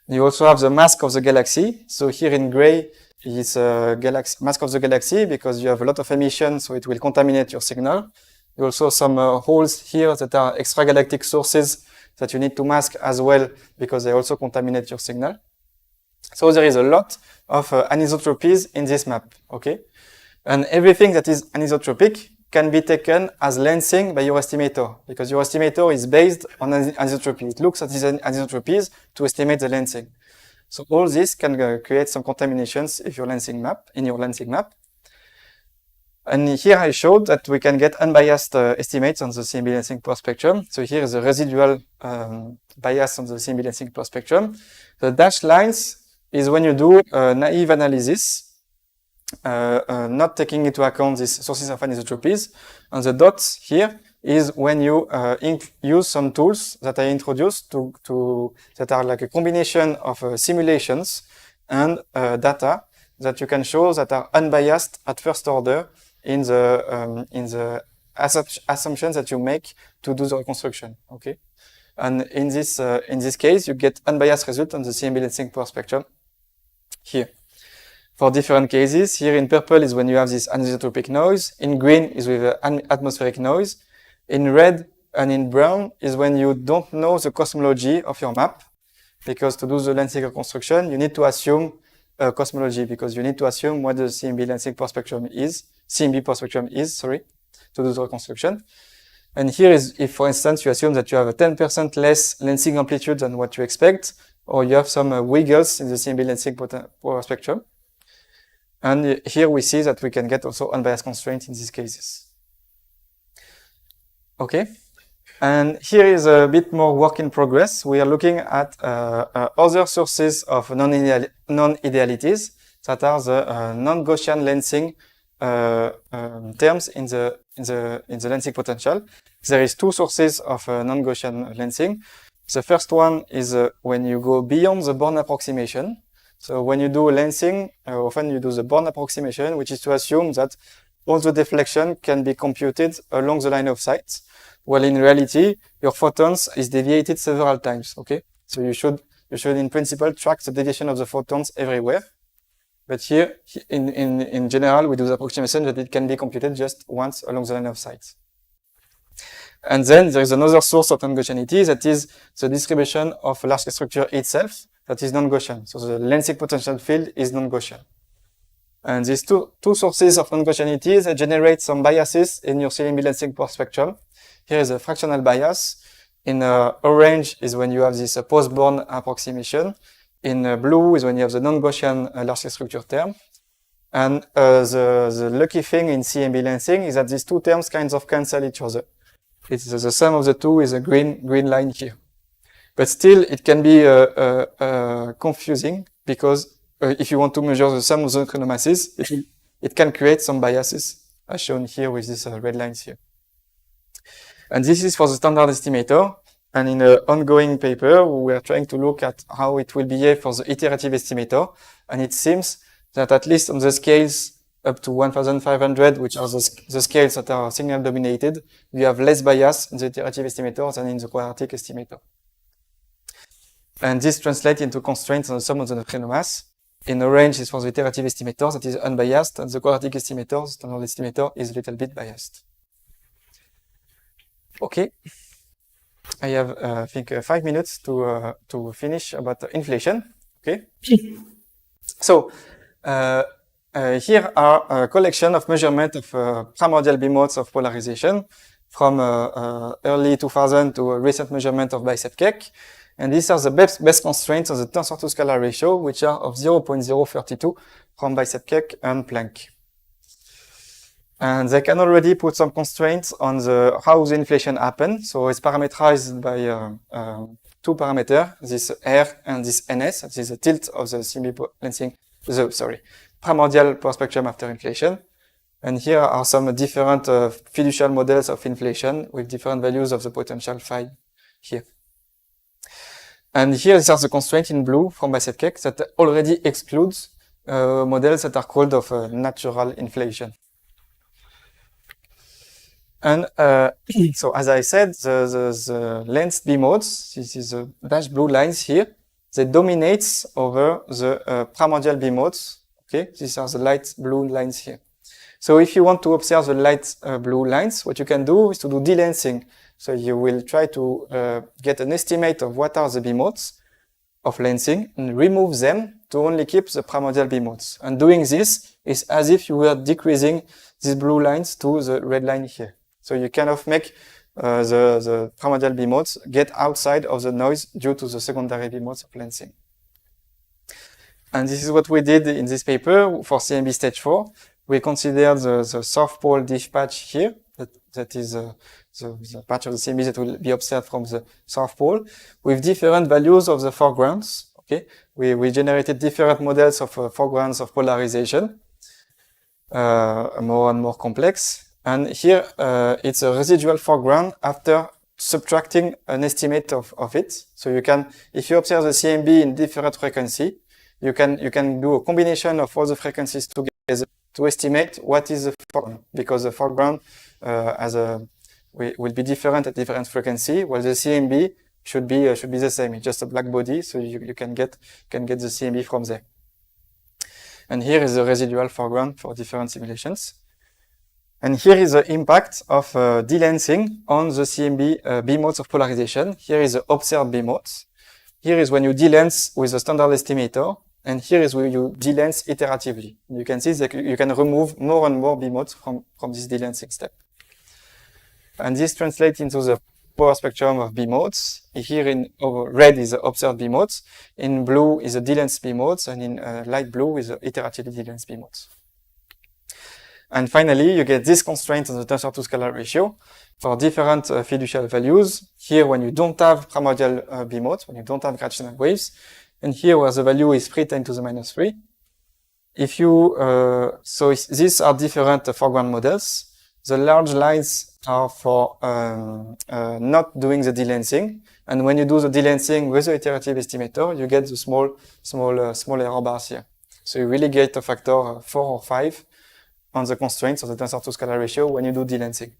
You also have the mask of the galaxy. So here in gray is mass of the galaxy, because you have a lot of emission, so it will contaminate your signal. You also some holes here that are extragalactic sources that you need to mask as well, because they also contaminate your signal. So there is a lot of anisotropies in this map, okay? And everything that is anisotropic can be taken as lensing by your estimator, because your estimator is based on anisotropy. It looks at these anisotropies to estimate the lensing. So all this can create some contaminations in your lensing map. And here I showed that we can get unbiased estimates on the CMB lensing per spectrum. So here is a residual bias on the CMB lensing per spectrum. The dashed lines is when you do a naive analysis, not taking into account these sources of anisotropies. And the dots here is when you use some tools that I introduced that are like a combination of simulations and data that you can show that are unbiased at first order in the assumptions that you make to do the reconstruction. Okay, and in this case, you get unbiased result on the CMB lensing per spectrum here. For different cases, here in purple is when you have this anisotropic noise. In green is with atmospheric noise. In red and in brown is when you don't know the cosmology of your map, because to do the lensing reconstruction, you need to assume cosmology, because you need to assume what the CMB lensing per spectrum is, to do the reconstruction. And here is if, for instance, you assume that you have a 10% less lensing amplitude than what you expect, or you have some wiggles in the CMB lensing per spectrum. And here we see that we can get also unbiased constraints in these cases. Okay, and here is a bit more work in progress. We are looking at other sources of non-idealities that are the non-Gaussian lensing terms in the lensing potential. There is two sources of non-Gaussian lensing. The first one is when you go beyond the Born approximation. So when you do lensing, often you do the Born approximation, which is to assume that all the deflection can be computed along the line of sight. Well, in reality, your photons is deviated several times, okay? So you should in principle track the deviation of the photons everywhere. But here, in general, we do the approximation that it can be computed just once along the line of sight. And then there is another source of non-Gaussianity, that is the distribution of large structure itself, that is non-Gaussian. So the lensing potential field is non-Gaussian. And these two sources of non-Gaussianity, they generate some biases in your CMB lensing per spectrum. Here is a fractional bias. In orange is when you have this post-Born approximation. In blue is when you have the non-Gaussian large structure term. And the lucky thing in CMB lensing is that these two terms kind of cancel each other. It's the sum of the two is a green line here. But still, it can be confusing, because if you want to measure the sum of the neutrino masses, it can create some biases, as shown here with these red lines here. And this is for the standard estimator. And in an ongoing paper, we are trying to look at how it will behave for the iterative estimator. And it seems that at least on the scales up to 1500, which are the scales that are signal dominated, we have less bias in the iterative estimator than in the quadratic estimator. And this translates into constraints on the sum of the neutrino mass. In orange is for the iterative estimator that is unbiased, and the quadratic estimator, the standard estimator, is a little bit biased. Okay, I have, I think, 5 minutes to finish about inflation. Okay, so here are a collection of measurement of primordial B-modes of polarization from early 2000 to a recent measurement of bicep cake. And these are the best constraints on the tensor to scalar ratio, which are of 0.032 from bicep cake and Planck. And they can already put some constraints on how the inflation happens. So it's parameterized by two parameters, this R and this NS, that is the tilt of the CMB lensing, primordial per spectrum after inflation. And here are some different fiducial models of inflation with different values of the potential phi here. And here these are the constraints in blue from bicep cake that already excludes models that are called of natural inflation. And so, as I said, the lensed B modes, this is the dashed blue lines here, they dominate over the primordial B modes. Okay, these are the light blue lines here. So if you want to observe the light blue lines, what you can do is to do delancing. So you will try to get an estimate of what are the B modes of lensing and remove them to only keep the primordial B modes. And doing this is as if you were decreasing these blue lines to the red line here. So you kind of make the primordial B modes get outside of the noise due to the secondary B modes of lensing. And this is what we did in this paper for CMB stage 4. We considered the South Pole diff patch here. That is the patch of the CMB that will be observed from the South Pole with different values of the foregrounds. Okay, we generated different models of foregrounds of polarization, more and more complex. And here it's a residual foreground after subtracting an estimate of it. So you can, if you observe the CMB in different frequency, you can do a combination of all the frequencies together to estimate what is the foreground, because the foreground will be different at different frequency, while the CMB should be the same. It's just a black body, so you can get the CMB from there. And here is the residual foreground for different simulations. And here is the impact of delancing on the CMB B modes of polarization. Here is the observed B modes. Here is when you delance with a standard estimator. And here is where you delance iteratively. You can see that you can remove more and more B modes from this delancing step. And this translates into the power spectrum of B modes. Here in red is the observed B modes. In blue is the delanced B modes. And in light blue is the iteratively delanced B modes. And finally, you get this constraint on the tensor to scalar ratio for different fiducial values. Here, when you don't have primordial B modes, when you don't have gravitational waves, and here where the value is 3 × 10⁻⁵. If you, these are different foreground models. The large lines are for not doing the delancing. And when you do the delancing with the iterative estimator, you get the small error bars here. So you really get a factor 4 or 5 on the constraints of the tensor to scalar ratio when you do delancing.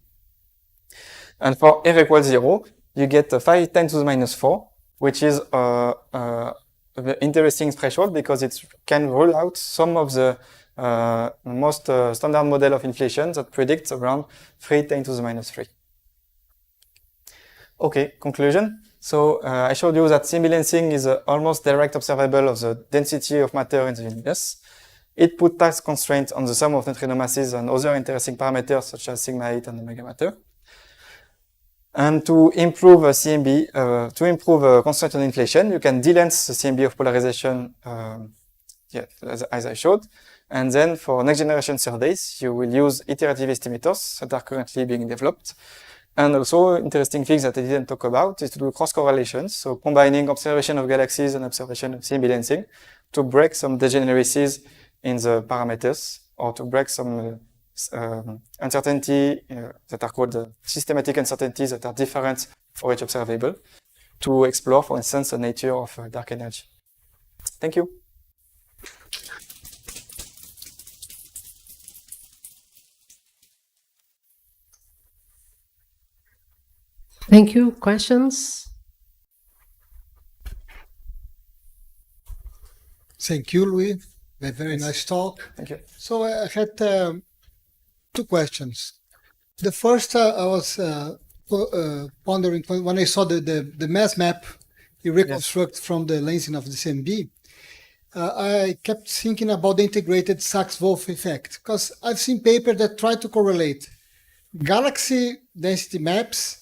And for R equals 0, you get 5 × 10⁻⁴, which is an interesting threshold because it can rule out some of the most standard model of inflation that predicts around 3 × 10⁻⁵. Okay, conclusion. So I showed you that CMB lensing is almost direct observable of the density of matter in the universe. It put tight constraints on the sum of neutrino masses and other interesting parameters such as sigma 8 and omega matter. And to improve CMB, to improve constraint on inflation, you can delance the CMB of polarization, as I showed. And then for next generation surveys, you will use iterative estimators that are currently being developed. And also interesting things that I didn't talk about is to do cross correlations. So combining observation of galaxies and observation of CMB lensing to break some degeneracies in the parameters or to break some uncertainty that are called systematic uncertainties that are different for each observable to explore, for instance, the nature of dark energy. Thank you. Thank you. Questions? Thank you, Louis. A very nice talk. Thank you. So I had 2 questions. The first, I was pondering when I saw the mass map you reconstruct from the lensing of the CMB. I kept thinking about the integrated Sachs-Wolf effect because I've seen papers that try to correlate galaxy density maps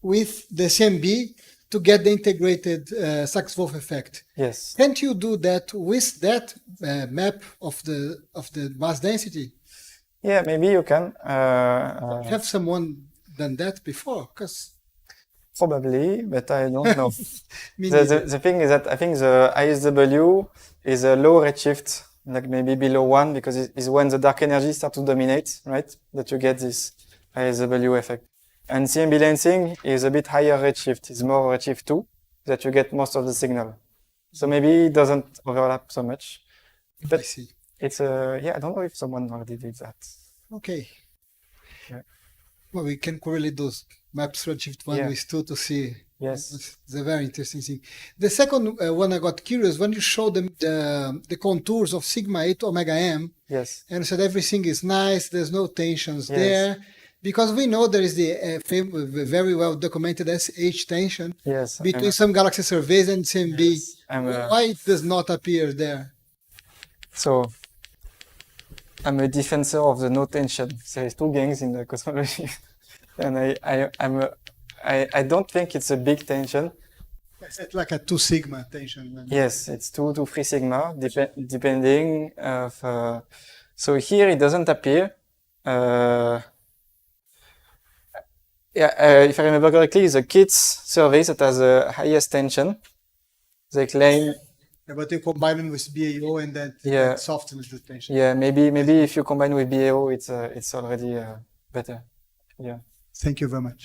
with the CMB to get the integrated Sachs-Wolf effect. Yes. Can't you do that with that map of the mass density? Yeah, maybe you can. Have someone done that before? Probably, but I don't know. The thing is that I think the ISW is a low redshift, like maybe below 1, because it's when the dark energy starts to dominate, right? That you get this ISW effect. And CMB lensing is a bit higher redshift. It's more redshift 2 that you get most of the signal. So maybe it doesn't overlap so much. But I see. It's I don't know if someone already did that. Okay. Yeah. Well, we can correlate those maps redshift 1 with 2 to see. Yes. It's a very interesting thing. The second one I got curious when you showed them the contours of sigma 8 omega m. Yes. And you said everything is nice, there's no tensions Yes. there. Because we know there is the very well documented SH tension Yes. between some galaxy surveys and CMB. Yes. Why it does not appear there? So I'm a defensor of the no tension. There is two gangs in the cosmology, and I don't think it's a big tension. It's like a 2 sigma tension. Yes, it's 2 to 3 sigma, depending of. So here it doesn't appear. If I remember correctly, the kids survey that has the highest tension. They claim. Yeah, but you combine it with BAO and then Yeah. softens the tension. Yeah, maybe if you combine with BAO, it's already better. Yeah. Thank you very much.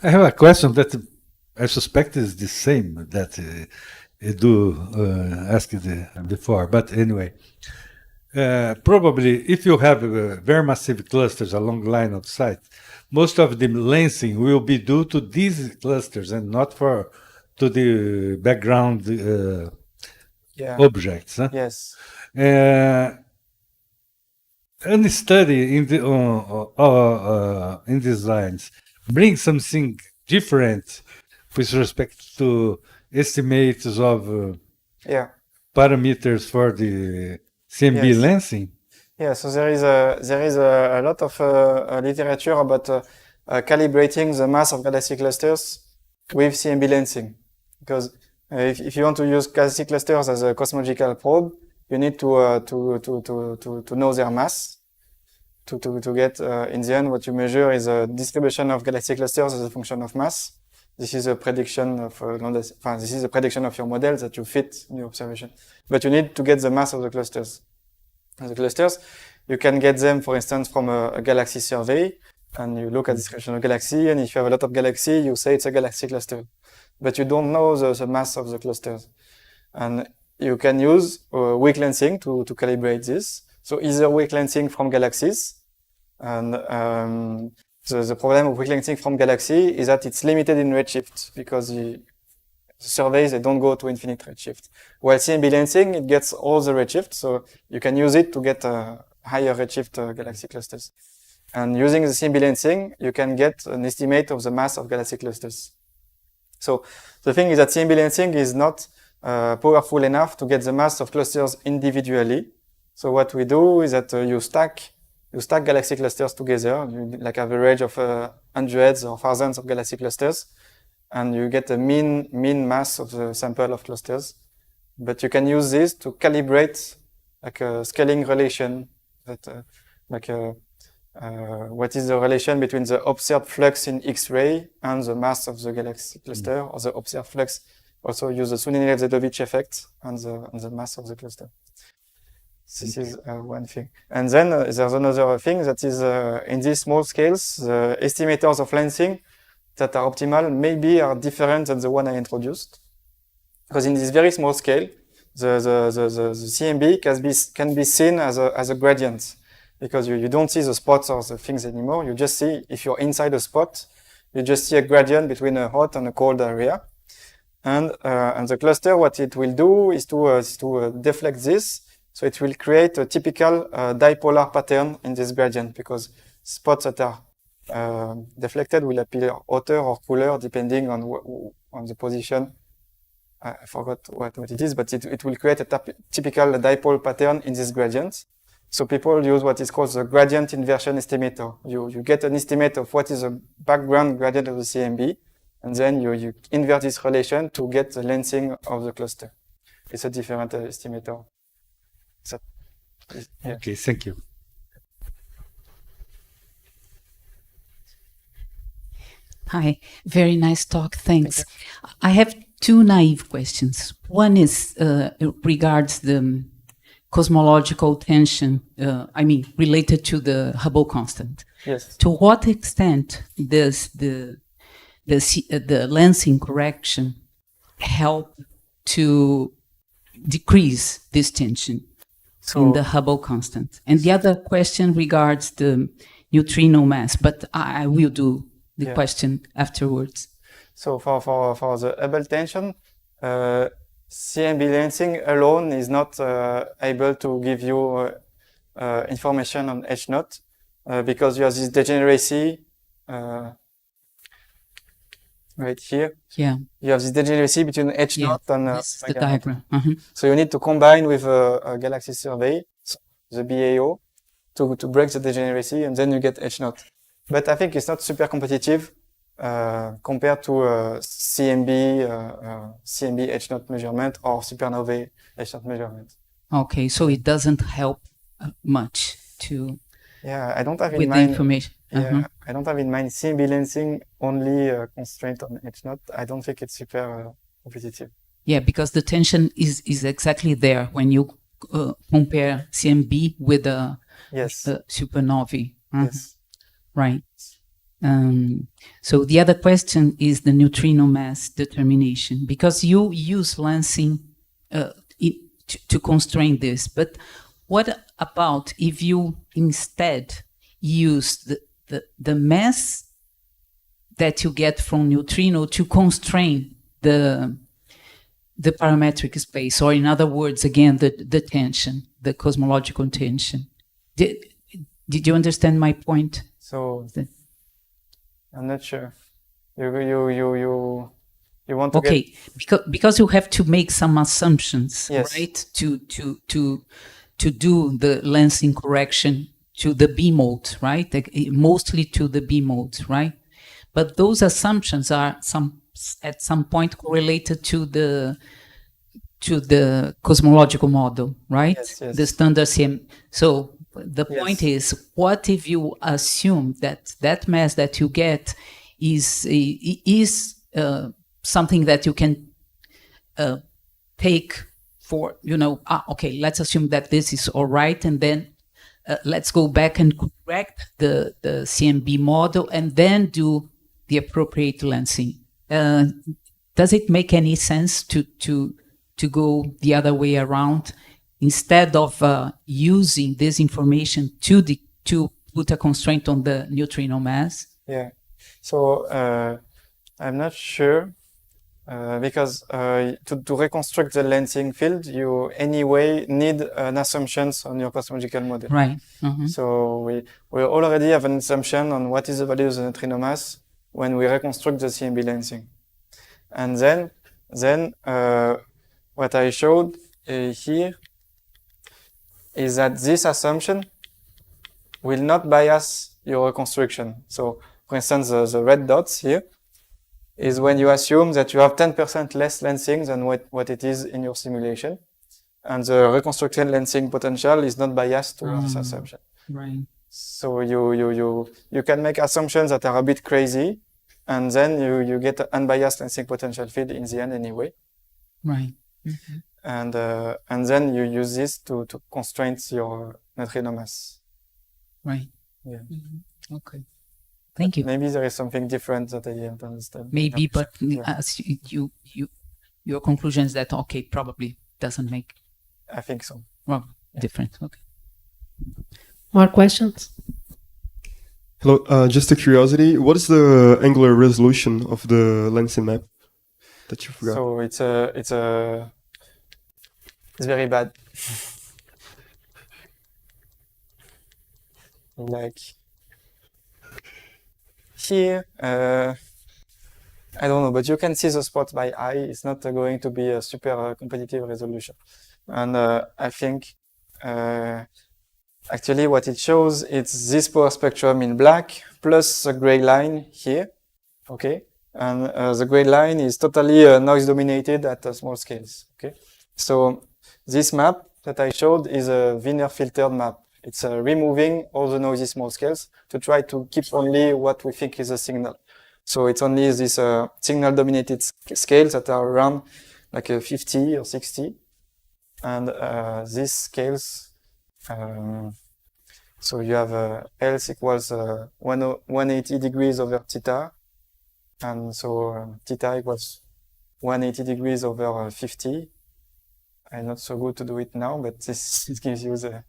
I have a question that I suspect is the same that Edu asked before, but anyway. Probably, if you have very massive clusters along line of sight, most of the lensing will be due to these clusters and not to the background objects. Huh? Yes. Any study in these lines brings something different with respect to estimates of parameters for the CMB lensing? Yeah, so there is a lot of literature about calibrating the mass of galaxy clusters with CMB lensing. Because if you want to use galaxy clusters as a cosmological probe, you need to know their mass. To get in the end, what you measure is a distribution of galaxy clusters as a function of mass. This is a prediction of this is a prediction of your model that you fit in your observation. But you need to get the mass of the clusters. And the clusters, you can get them, for instance, from a galaxy survey, and you look at the distribution of galaxy, and if you have a lot of galaxy, you say it's a galaxy cluster. But you don't know the mass of the clusters. And you can use weak lensing to calibrate this. So either weak lensing from galaxies, and the problem of weak lensing from galaxy is that it's limited in redshift, because the surveys, they don't go to infinite redshift. While CMB lensing, it gets all the redshift, so you can use it to get higher redshift galaxy clusters. And using the CMB lensing, you can get an estimate of the mass of galaxy clusters. So the thing is that CMB lensing is not powerful enough to get the mass of clusters individually. So what we do is that you stack galaxy clusters together, you like average of hundreds or thousands of galaxy clusters, and you get a mean mass of the sample of clusters. But you can use this to calibrate like a scaling relation, that what is the relation between the observed flux in X-ray and the mass of the galaxy cluster, or the observed flux. Also use the Sunyaev-Zeldovich effect on the mass of the cluster. This is one thing. And then there's another thing that is in these small scales, the estimators of lensing that are optimal maybe are different than the one I introduced. Because in this very small scale, the CMB can be seen as a gradient. Because you don't see the spots or the things anymore. You just see, if you're inside a spot, you just see a gradient between a hot and a cold area. And the cluster, what it will do is to deflect this. So it will create a typical dipolar pattern in this gradient, because spots that are deflected will appear hotter or cooler depending on the position. I forgot what it is, but it will create a typical dipole pattern in this gradient. So people use what is called the gradient inversion estimator. You get an estimate of what is the background gradient of the CMB, and then you invert this relation to get the lensing of the cluster. It's a different estimator. So, yeah. Okay, thank you. Hi, very nice talk, thanks. I have two naive questions. One is regards the cosmological tension, related to the Hubble constant. Yes. To what extent does the lensing correction help to decrease this tension? in the Hubble constant. And the other question regards the neutrino mass, but I will do the question afterwards. So for the Hubble tension, CMB lensing alone is not able to give you information on H naught because you have this degeneracy right here. Yeah. You have this degeneracy between H naught and this is the diagram. So you need to combine with a galaxy survey, the BAO, to break the degeneracy, and then you get H naught. But I think it's not super competitive compared to CMB H naught measurement or supernovae H naught measurement. Okay, so it doesn't help much to I don't have in with the mind. information. I don't have in mind CMB lensing only constraint on H naught. I don't think it's super competitive. Yeah, because the tension is exactly there when you compare CMB with a supernovae. Yes. Right. So the other question is the neutrino mass determination, because you use lensing to constrain this. But what about if you instead use the mass that you get from neutrino to constrain the parametric space, or in other words, again, the tension, the cosmological tension? Did you understand my point? So I'm not sure. You want to because you have to make some assumptions, right? To do the lensing correction to the B mode, right? Mostly to the B mode, right? But those assumptions are at some point correlated to the cosmological model, right? Yes. The standard CM. So the point is, what if you assume that mass that you get is something that you can take for, okay, let's assume that this is all right, and then let's go back and correct the CMB model and then do the appropriate lensing. Does it make any sense to go the other way around, instead of using this information to put a constraint on the neutrino mass? Yeah. So I'm not sure because to reconstruct the lensing field, you anyway need an assumptions on your cosmological model. Right. So we already have an assumption on what is the value of the neutrino mass when we reconstruct the CMB lensing, and then what I showed here is that this assumption will not bias your reconstruction. So, for instance, the red dots here is when you assume that you have 10% less lensing than what it is in your simulation, and the reconstructed lensing potential is not biased to this assumption. Right. So you can make assumptions that are a bit crazy, and then you get an unbiased lensing potential field in the end anyway. Right. And then you use this to constrain your neutrino mass. Right. Yeah. Okay. Thank you. Maybe there is something different that I didn't understand. Maybe, but as your conclusion is that probably doesn't make. I think so. Well, different. Okay. More questions? Hello, just a curiosity. What is the angular resolution of the lensing map that you forgot? So it's very bad. Like here, I don't know, but you can see the spots by eye. It's not going to be a super competitive resolution. And I think actually what it shows, it's this power spectrum in black plus the gray line here. Okay. And the gray line is totally noise dominated at small scales. Okay. So this map that I showed is a Wiener filtered map. It's removing all the noisy small scales to try to keep only what we think is a signal. So it's only these signal dominated scales that are around like 50 or 60. And these scales, so you have else equals 180 degrees over theta. And so theta equals 180 degrees over 50. I'm not so good to do it now, but this it gives you the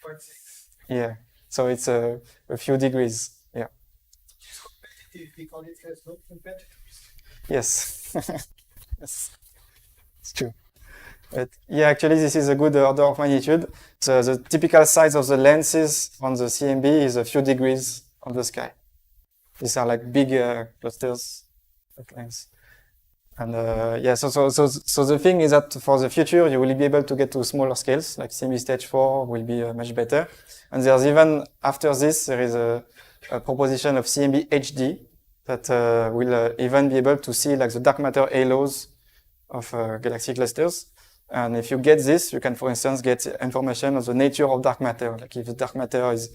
3.6. yeah. So it's a few degrees. Yeah. We call it as no competitors. Yes. Yes. It's true. But yeah, actually, this is a good order of magnitude. So the typical size of the lenses on the CMB is a few degrees on the sky. These are like big clusters of lens. And yeah, so the thing is that for the future, you will be able to get to smaller scales, like CMB stage 4 will be much better. And there's even, after this, there is a proposition of CMB HD that will even be able to see like the dark matter halos of galaxy clusters. And if you get this, you can, for instance, get information of the nature of dark matter. Like if the dark matter is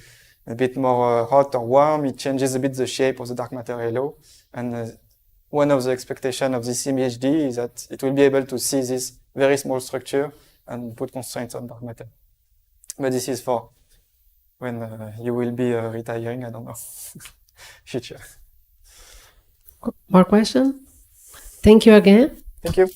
a bit more hot or warm, it changes a bit the shape of the dark matter halo. And one of the expectations of this CMB-HD is that it will be able to see this very small structure and put constraints on dark matter. But this is for when you will be retiring, I don't know, future. More question? Thank you again. Thank you.